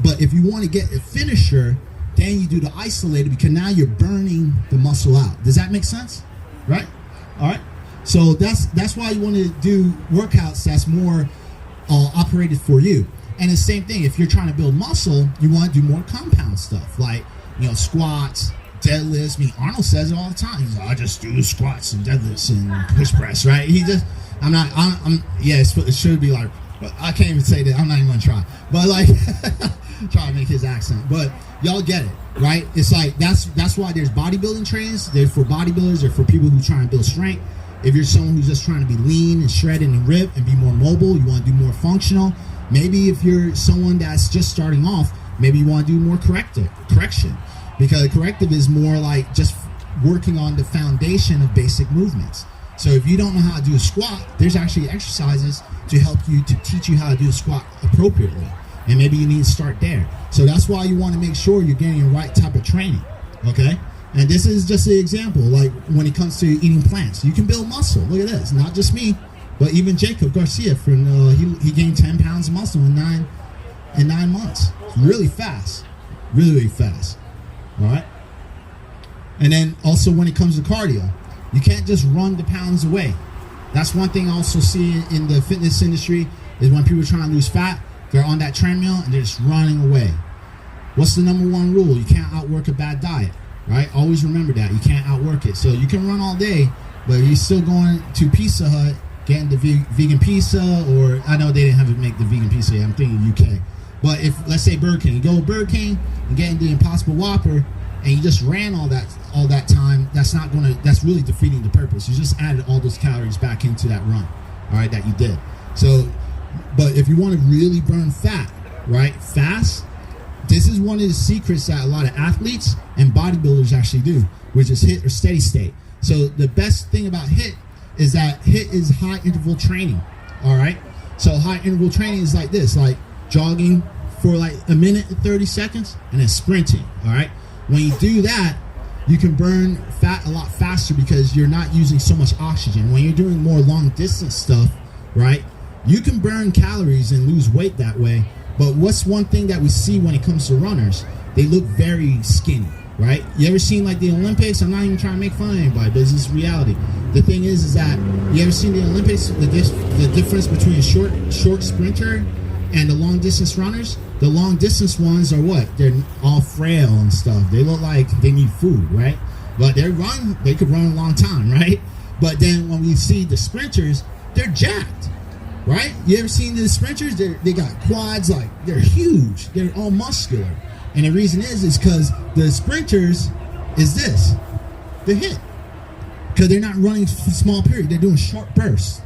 But if you want to get a finisher, then you do the isolated, because now you're burning the muscle out. Does that make sense? Right? All right. So that's why you want to do workouts that's more operated for you. And the same thing, if you're trying to build muscle, you want to do more compound stuff, like squats, deadlifts. I mean, Arnold says it all the time. He's like, I just do squats and deadlifts and push press, right? It should be like, but I can't even say that. I'm not even gonna try. But like, try to make his accent. But y'all get it, right? It's like that's why there's bodybuilding trainings. They're for bodybuilders. They're for people who try and build strength. If you're someone who's just trying to be lean and shredded and ripped and be more mobile, you want to do more functional. Maybe if you're someone that's just starting off, maybe you want to do more correction, because corrective is more like just working on the foundation of basic movements. So if you don't know how to do a squat, there's actually exercises to help you, to teach you how to do a squat appropriately. And maybe you need to start there. So that's why you want to make sure you're getting the right type of training, okay? And this is just an example, like when it comes to eating plants. You can build muscle. Look at this. Not just me, but even Jacob Garcia, he gained 10 pounds of muscle in 9 months. It's really fast. Really, really fast. All right? And then also when it comes to cardio, you can't just run the pounds away. That's one thing I also see in the fitness industry is when people are trying to lose fat, they're on that treadmill and they're just running away. What's the number one rule? You can't outwork a bad diet, right? Always remember that. You can't outwork it. So you can run all day, but you're still going to Pizza Hut, getting the vegan pizza, or I know they didn't have to make the vegan pizza. I'm thinking UK. But if, let's say Burger King, you go to Burger King and getting the Impossible Whopper, and you just ran all that time, that's really defeating the purpose. You just added all those calories back into that run, all right, that you did. So, but if you want to really burn fat, right, fast, this is one of the secrets that a lot of athletes and bodybuilders actually do, which is HIIT or steady state. So the best thing about HIIT is that HIIT is high interval training, all right? So high interval training is like this, like jogging for like a minute and 30 seconds and then sprinting, all right? When you do that, you can burn fat a lot faster because you're not using so much oxygen. When you're doing more long distance stuff, right, you can burn calories and lose weight that way. But what's one thing that we see when it comes to runners? They look very skinny, right? You ever seen like the Olympics? I'm not even trying to make fun of anybody, but this is reality. The thing is that you ever seen the Olympics, the difference between a short sprinter and the long distance runners? The long distance ones are what? They're all frail and stuff. They look like they need food, right? But they could run a long time, right? But then when we see the sprinters, they're jacked, right? You ever seen the sprinters? They got quads, like they're huge. They're all muscular. And the reason is because the sprinters is this, the HIIT. Because they're not running small period, they're doing short bursts.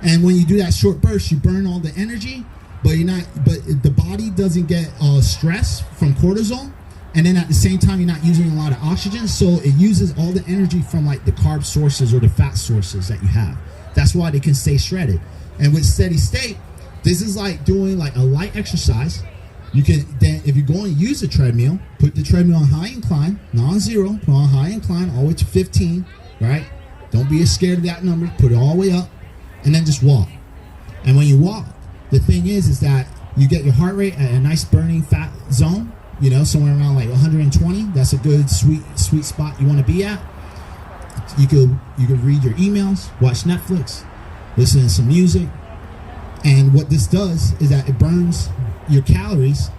And when you do that short burst, you burn all the energy, but the body doesn't get stress from cortisol, and then at the same time you're not using a lot of oxygen, so it uses all the energy from like the carb sources or the fat sources that you have. That's why they can stay shredded. And with steady state, this is like doing like a light exercise. You can then, if you're going to use a treadmill, put the treadmill on high incline, non-zero, put on high incline all the way to 15, right? Don't be scared of that number, put it all the way up, and then just walk. And when you walk, the thing is that you get your heart rate at a nice burning fat zone, somewhere around like 120. That's a good sweet spot you want to be at. You could read your emails, watch Netflix, listen to some music. And what this does is that it burns your calories.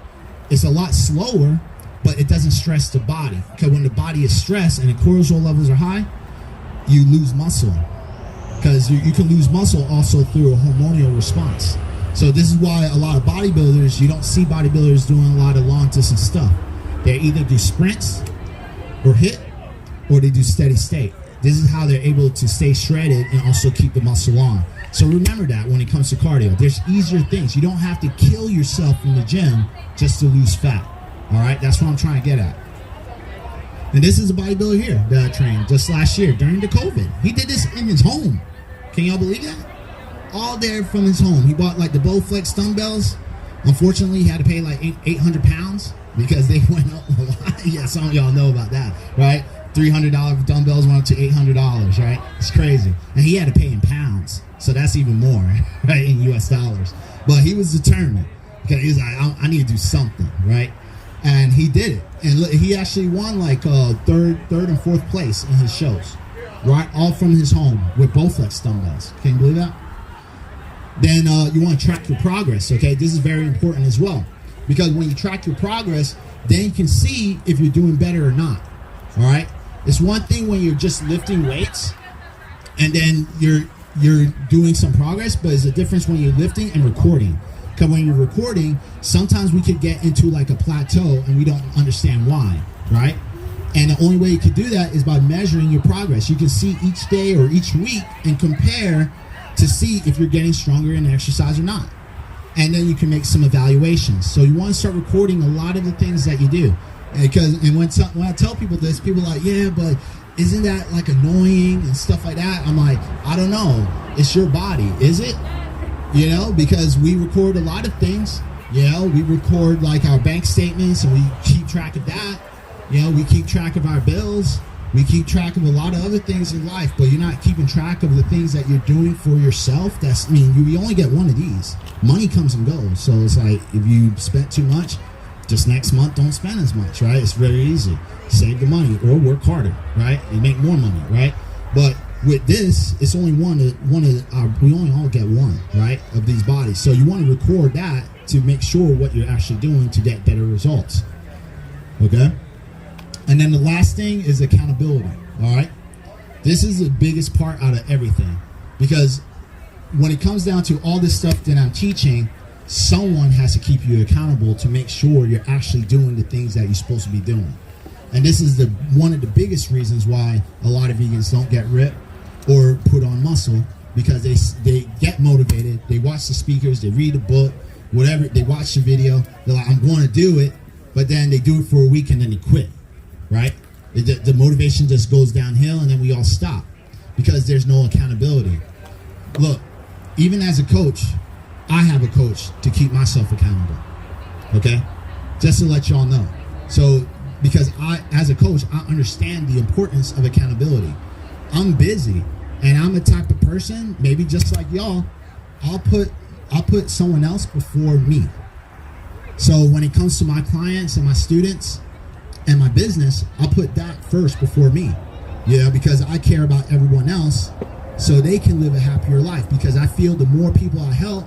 It's a lot slower, but it doesn't stress the body. Because when the body is stressed and the cortisol levels are high, you lose muscle. Because you can lose muscle also through a hormonal response. So this is why a lot of bodybuilders, you don't see bodybuilders doing a lot of long distance stuff. They either do sprints or HIIT, or they do steady state. This is how they're able to stay shredded and also keep the muscle on. So remember that when it comes to cardio, there's easier things. You don't have to kill yourself in the gym just to lose fat. All right, that's what I'm trying to get at. And this is a bodybuilder here that I trained just last year during the COVID. He did this in his home. Can y'all believe that? All there from his home. He bought like the Bowflex dumbbells. Unfortunately, he had to pay like 800 pounds because they went up a lot. Yeah, some of y'all know about that, right? $300 dumbbells went up to $800, right? It's crazy. And he had to pay in pounds. So that's even more, right, in US dollars. But he was determined because he was like, I need to do something, right? And he did it. And look, he actually won like third and fourth place in his shows, right? All from his home with Bowflex dumbbells. Can you believe that? Then you want to track your progress, okay? This is very important as well. Because when you track your progress, then you can see if you're doing better or not. All right. It's one thing when you're just lifting weights and then you're doing some progress, but it's a difference when you're lifting and recording. Because when you're recording, sometimes we could get into like a plateau and we don't understand why, right? And the only way you can do that is by measuring your progress. You can see each day or each week and compare to see if you're getting stronger in exercise or not. And then you can make some evaluations. So you want to start recording a lot of the things that you do. And when I tell people this, people are like, yeah, but isn't that like annoying and stuff like that? I'm like, I don't know. It's your body. Is it? You know, because we record a lot of things. You know, we record like our bank statements and we keep track of that. You know, we keep track of our bills. We keep track of a lot of other things in life, but you're not keeping track of the things that you're doing for yourself. You only get one of these. Money comes and goes. So it's like, if you spent too much, just next month, don't spend as much, right? It's very easy. Save the money or work harder, right? And make more money, right? But with this, it's only we only all get one, right, of these bodies. So you want to record that to make sure what you're actually doing to get better results, okay? And then the last thing is accountability, all right? This is the biggest part out of everything, because when it comes down to all this stuff that I'm teaching, someone has to keep you accountable to make sure you're actually doing the things that you're supposed to be doing. And this is one of the biggest reasons why a lot of vegans don't get ripped or put on muscle, because they get motivated, they watch the speakers, they read the book, whatever, they watch the video, they're like, I'm going to do it, but then they do it for a week and then they quit, right? The motivation just goes downhill and then we all stop because there's no accountability. Look, even as a coach, I have a coach to keep myself accountable, okay? Just to let y'all know. So, because as a coach, I understand the importance of accountability. I'm busy, and I'm the type of person, maybe just like y'all, I'll put someone else before me. So when it comes to my clients and my students and my business, I'll put that first before me, because I care about everyone else so they can live a happier life. Because I feel the more people I help,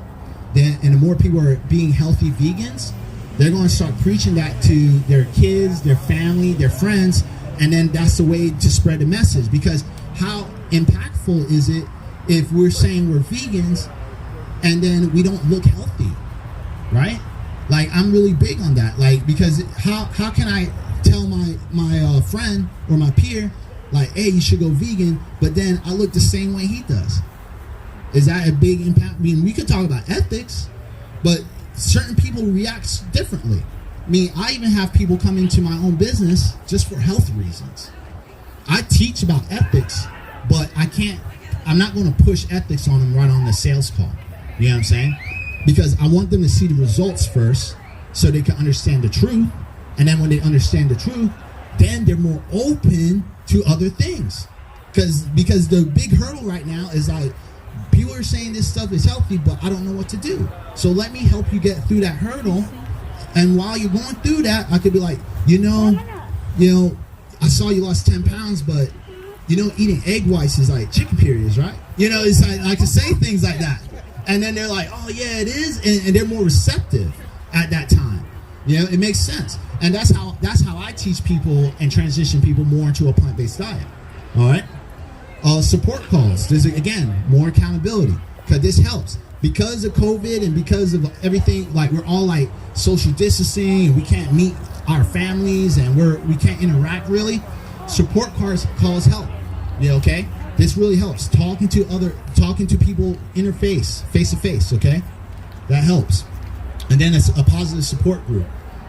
and the more people are being healthy vegans, they're going to start preaching that to their kids, their family, their friends, and then that's the way to spread the message. Because how impactful is it if we're saying we're vegans and then we don't look healthy, right? Like, I'm really big on that. Like, because how can I tell my friend or my peer, like, hey, you should go vegan, but then I look the same way he does? Is that a big impact? I mean, we could talk about ethics, but certain people react differently. I mean, I even have people come into my own business just for health reasons. I teach about ethics, but I'm not going to push ethics on them right on the sales call. You know what I'm saying? Because I want them to see the results first so they can understand the truth. And then when they understand the truth, then they're more open to other things. Because the big hurdle right now is like, people are saying this stuff is healthy, but I don't know what to do. So let me help you get through that hurdle. And while you're going through that, I could be like, I saw you lost 10 pounds, but eating egg whites is like chicken periods, right? It's like to say things like that. And then they're like, oh yeah, it is. And they're more receptive at that time. It makes sense. And that's how I teach people and transition people more into a plant-based diet. All right. Support calls. There's, again, more accountability, because this helps. Because of COVID and because of everything, like, we're all like social distancing and we can't meet our families and we can't interact really. Support calls help. Okay? This really helps. Talking to people face to face, okay? That helps. And then it's a positive support group.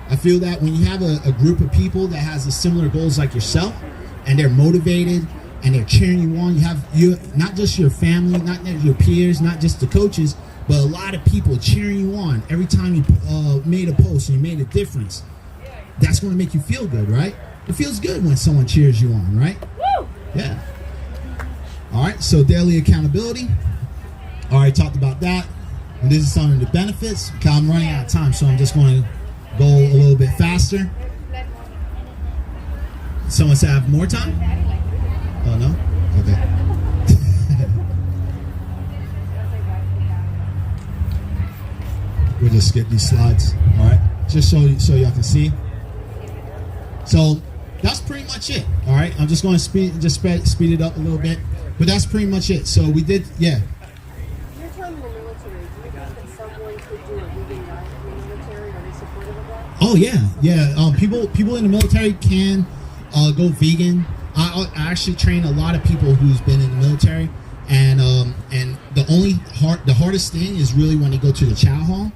I feel that when you have a group of people that has the similar goals like yourself, and they're motivated and they're cheering you on, you not just your family, not just your peers, not just the coaches, but a lot of people cheering you on every time you made a post and you made a difference. That's going to make you feel good, right? It feels good when someone cheers you on, right? Woo! Yeah. All right, so daily accountability. All right, talked about that. And this is some of the benefits. Okay, I'm running out of time, so I'm just going to go a little bit faster. Someone said I have more time? Oh, no? Okay. We'll just skip these slides. All right. just so y'all can see. So that's pretty much it. All right, I'm just going to speed it up a little bit, but that's pretty much it. So we did, yeah. Your time in the military, do you think that someone could do a vegan diet in the military? Are they supportive of that? Oh yeah. People in the military can go vegan. I actually train a lot of people who's been in the military, and the hardest thing is really when they go to the chow hall,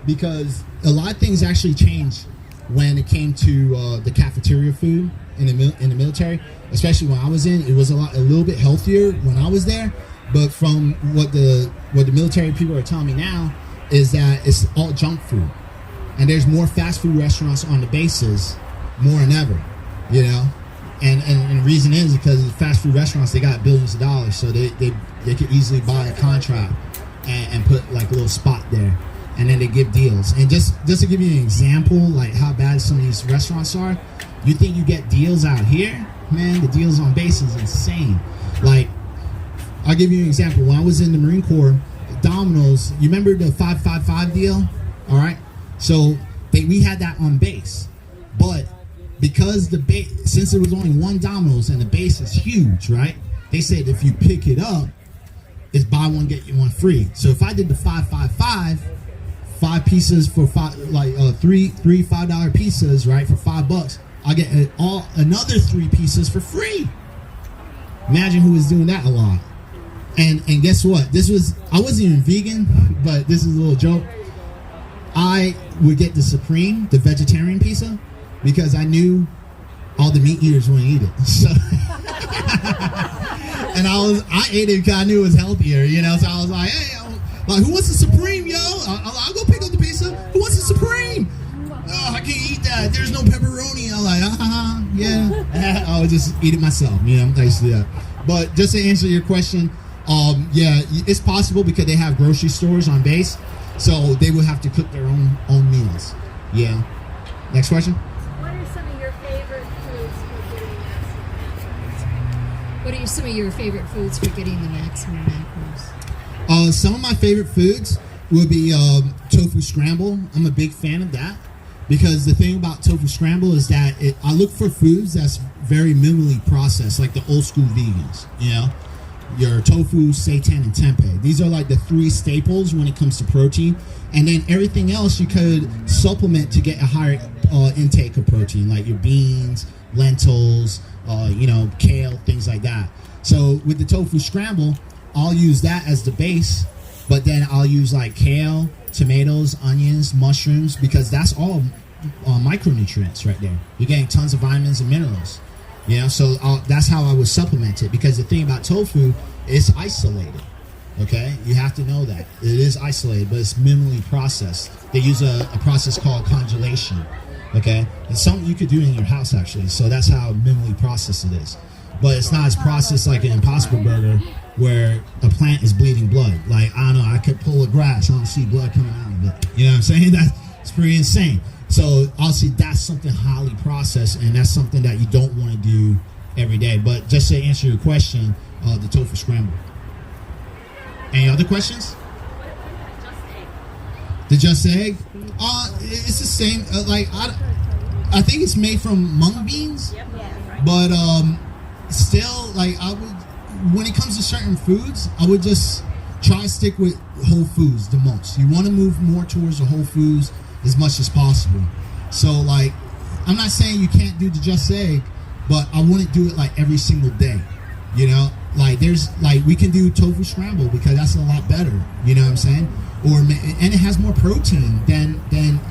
because a lot of things actually changed when it came to the cafeteria food in the military, especially when I was in. It was a little bit healthier when I was there, but from what the military people are telling me now is that it's all junk food, and there's more fast food restaurants on the bases more than ever, you know. And the reason is because the fast food restaurants, they got billions of dollars, so they could easily buy a contract and put like a little spot there, and then they give deals. And just to give you an example, like how bad some of these restaurants are, you think you get deals out here? Man, the deals on base is insane. Like, I'll give you an example. When I was in the Marine Corps, Domino's, you remember the 555 deal? All right, so we had that on base, but because since there was only one Domino's and the base is huge, right? They said if you pick it up, it's buy one get you one free. So if I did the 555, 5 pieces for three $5 pizzas, right, for $5, I get another 3 pieces for free. Imagine who was doing that a lot. And guess what? I wasn't even vegan, but this is a little joke. I would get the Supreme, the vegetarian pizza, because I knew all the meat eaters wouldn't eat it. So and I ate it because I knew it was healthier, you know. So I was like, hey, who wants the Supreme, yo? I'll go pick up the pizza. Who wants the Supreme? Oh, I can't eat that. There's no pepperoni. I'm like, yeah. I would just eat it myself, you know. I used to do that. But just to answer your question, yeah, it's possible because they have grocery stores on base, so they would have to cook their own meals. Yeah. Next question. What are some of your favorite foods for getting What are some of your favorite foods for getting the maximum macros? Some of my favorite foods would be tofu scramble. I'm a big fan of that because the thing about tofu scramble is that I look for foods that's very minimally processed, like the old school vegans, you know? Your tofu, seitan, and tempeh. These are like the 3 staples when it comes to protein. And then everything else you could supplement to get a higher intake of protein, like your beans, lentils, kale, things like that. So with the tofu scramble, I'll use that as the base, but then I'll use like kale, tomatoes, onions, mushrooms, because that's all micronutrients right there. You're getting tons of vitamins and minerals. You know, so that's how I would supplement it, because the thing about tofu, it's isolated. Okay, you have to know that it is isolated, but it's minimally processed. They use a process called congelation. Okay, it's something you could do in your house actually. So that's how minimally processed it is. But it's not as processed like an Impossible Burger, where a plant is bleeding blood. Like, I don't know, I could pull a grass, I don't see blood coming out of it. You know what I'm saying? That's pretty insane. So obviously that's something highly processed, and that's something that you don't want to do every day. But just to answer your question, the tofu scramble. Any other questions? The Just Egg? It's the same. I think it's made from mung beans, but still, like, when it comes to certain foods, I would just try to stick with whole foods the most. You want to move more towards the whole foods as much as possible. So, like, I'm not saying you can't do the Just Egg, but I wouldn't do it like every single day. You know, like we can do tofu scramble because that's a lot better. You know what I'm saying? And it has more protein than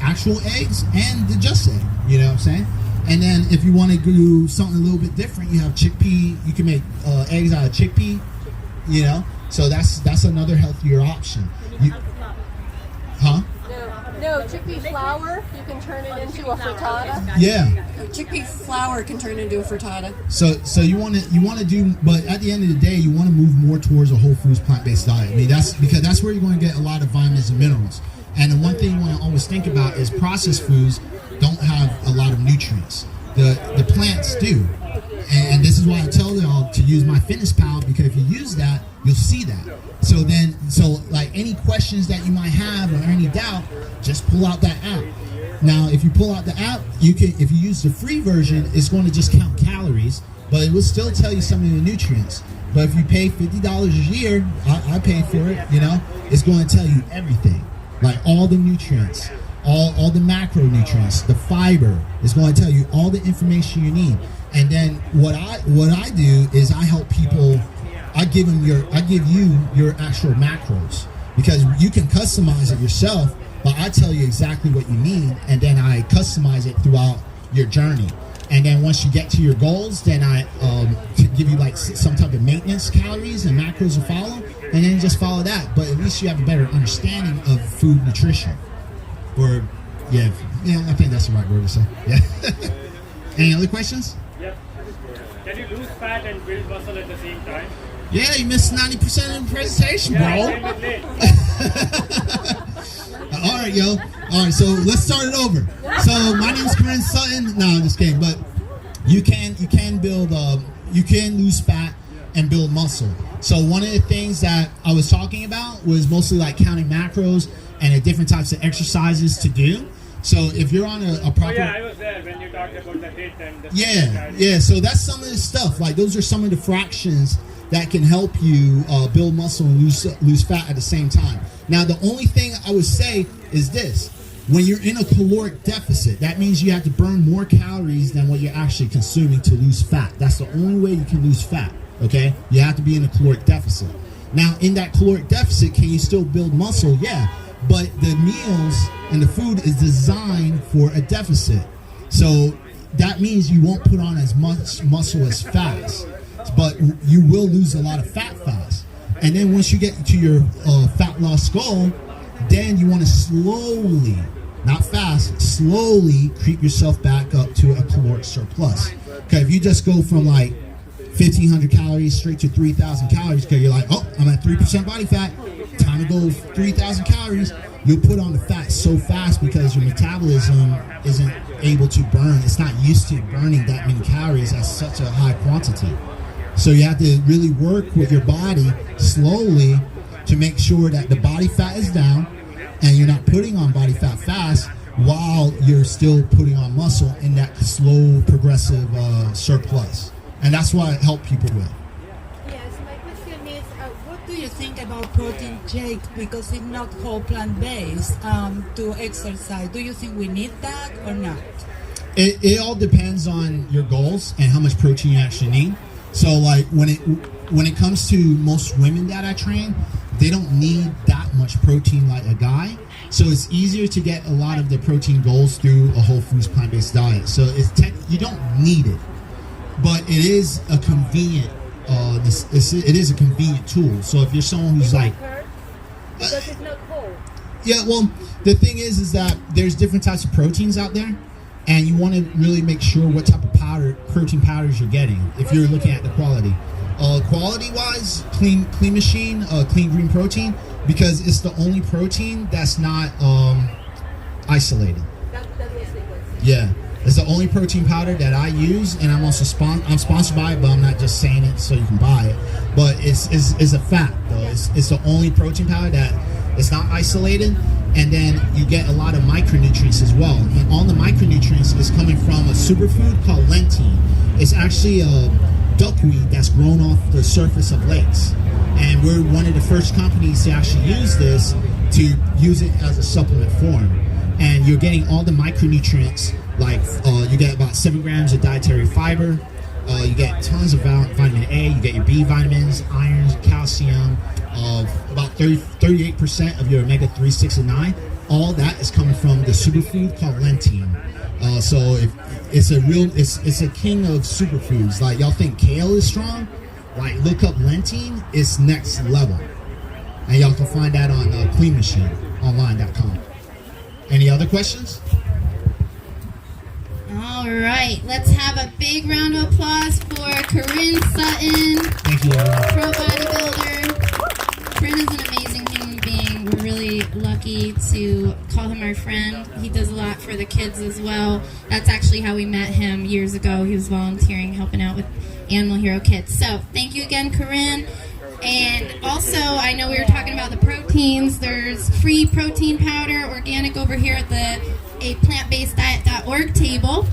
actual eggs and the Just Egg. You know what I'm saying? And then if you want to do something a little bit different, you have chickpea. You can make eggs out of chickpea. You know, so that's another healthier option. Huh? No, chickpea flour, you can turn it into a frittata. Yeah. Chickpea flour can turn into a frittata. So you want to do, but at the end of the day, you want to move more towards a whole foods plant-based diet. I mean, that's where you're going to get a lot of vitamins and minerals. And the one thing you want to always think about is processed foods don't have a lot of nutrients. The plants do. And this is why I tell y'all to use MyFitnessPal, because if you use that, you'll see that. So like any questions that you might have or any doubt, just pull out that app. Now, if you pull out the app, you can. If you use the free version, it's going to just count calories, but it will still tell you some of the nutrients. But if you pay $50 a year, I pay for it. You know, it's going to tell you everything, like all the nutrients, all the macronutrients, the fiber. It's going to tell you all the information you need. And then what I do is I help people. I give you your actual macros, because you can customize it yourself. But I tell you exactly what you need, and then I customize it throughout your journey. And then once you get to your goals, then I give you like some type of maintenance calories and macros to follow, and then just follow that. But at least you have a better understanding of food nutrition. Or, yeah, I think that's the right word to say. Yeah. Any other questions? Yep. Can you lose fat and build muscle at the same time? Yeah, you missed 90% of the presentation, bro. All right, yo. All right, so let's start it over. So my name is Korin Sutton. No, I'm just kidding. But you can build, you can lose fat and build muscle. So one of the things that I was talking about was mostly like counting macros and the different types of exercises to do. So if you're on a proper... Oh yeah, I was there when you talked about the HIIT and the... Yeah. So that's some of the stuff. Like those are some of the fractions that can help you build muscle and lose fat at the same time. Now, the only thing I would say is this. When you're in a caloric deficit, that means you have to burn more calories than what you're actually consuming to lose fat. That's the only way you can lose fat, okay? You have to be in a caloric deficit. Now, in that caloric deficit, can you still build muscle? Yeah, but the meals and the food is designed for a deficit. So that means you won't put on as much muscle as fast, but you will lose a lot of fat fast. And then once you get to your fat loss goal, then you want to slowly, not fast, slowly creep yourself back up to a caloric surplus. Okay, if you just go from like 1,500 calories straight to 3,000 calories, because you're like, oh, I'm at 3% body fat, time to go 3,000 calories, you'll put on the fat so fast because your metabolism isn't able to burn. It's not used to burning that many calories at such a high quantity. So you have to really work with your body slowly to make sure that the body fat is down and you're not putting on body fat fast while you're still putting on muscle in that slow progressive surplus. And that's what I help people with. Yes, my question is, what do you think about protein shake, because it's not whole plant-based, to exercise? Do you think we need that or not? It all depends on your goals and how much protein you actually need. So like when it comes to most women that I train, they don't need that much protein like a guy. So it's easier to get a lot of the protein goals through a whole foods plant-based diet. So you don't need it, but it is a convenient. It is a convenient tool. So if you're someone who's like, because it's not cold. Yeah, well, the thing is that there's different types of proteins out there. And you want to really make sure what type of protein powders you're getting if you're looking at the quality. Quality-wise, Clean Machine, Clean Green Protein, because it's the only protein that's not isolated. Yeah, it's the only protein powder that I use, and I'm also sponsored by it, but I'm not just saying it so you can buy it. But it's a fact, though. It's the only protein powder that it's not isolated. And then you get a lot of micronutrients as well. And all the micronutrients is coming from a superfood called lentine. It's actually a duckweed that's grown off the surface of lakes. And we're one of the first companies to actually use this, to use it as a supplement form. And you're getting all the micronutrients, like you get about 7 grams of dietary fiber, you get tons of vitamin A, you get your B vitamins, iron, calcium, about 38% of your omega-3, 6, and 9. All that is coming from the superfood called lentine. So it's a king of superfoods. Like y'all think kale is strong? Like look up lentine, it's next level. And y'all can find that on cleanmachineonline.com. Any other questions? All right, let's have a big round of applause for Korin Sutton, Thank you. pro bodybuilder. Korin is an amazing human being. We're really lucky to call him our friend. He does a lot for the kids as well. That's actually how we met him years ago. He was volunteering, helping out with Animal Hero Kids. So thank you again, Korin. And also, I know we were talking about the proteins. There's free protein powder, organic, over here at the aPlantBasedDiet.org table.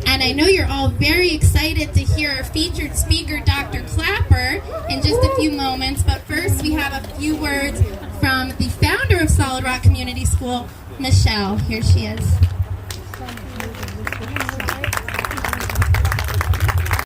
And I know you're all very excited to hear our featured speaker, Dr. Clapper, in just a few moments. But first, we have a few words from the founder of Solid Rock Community School, Michelle. Here she is.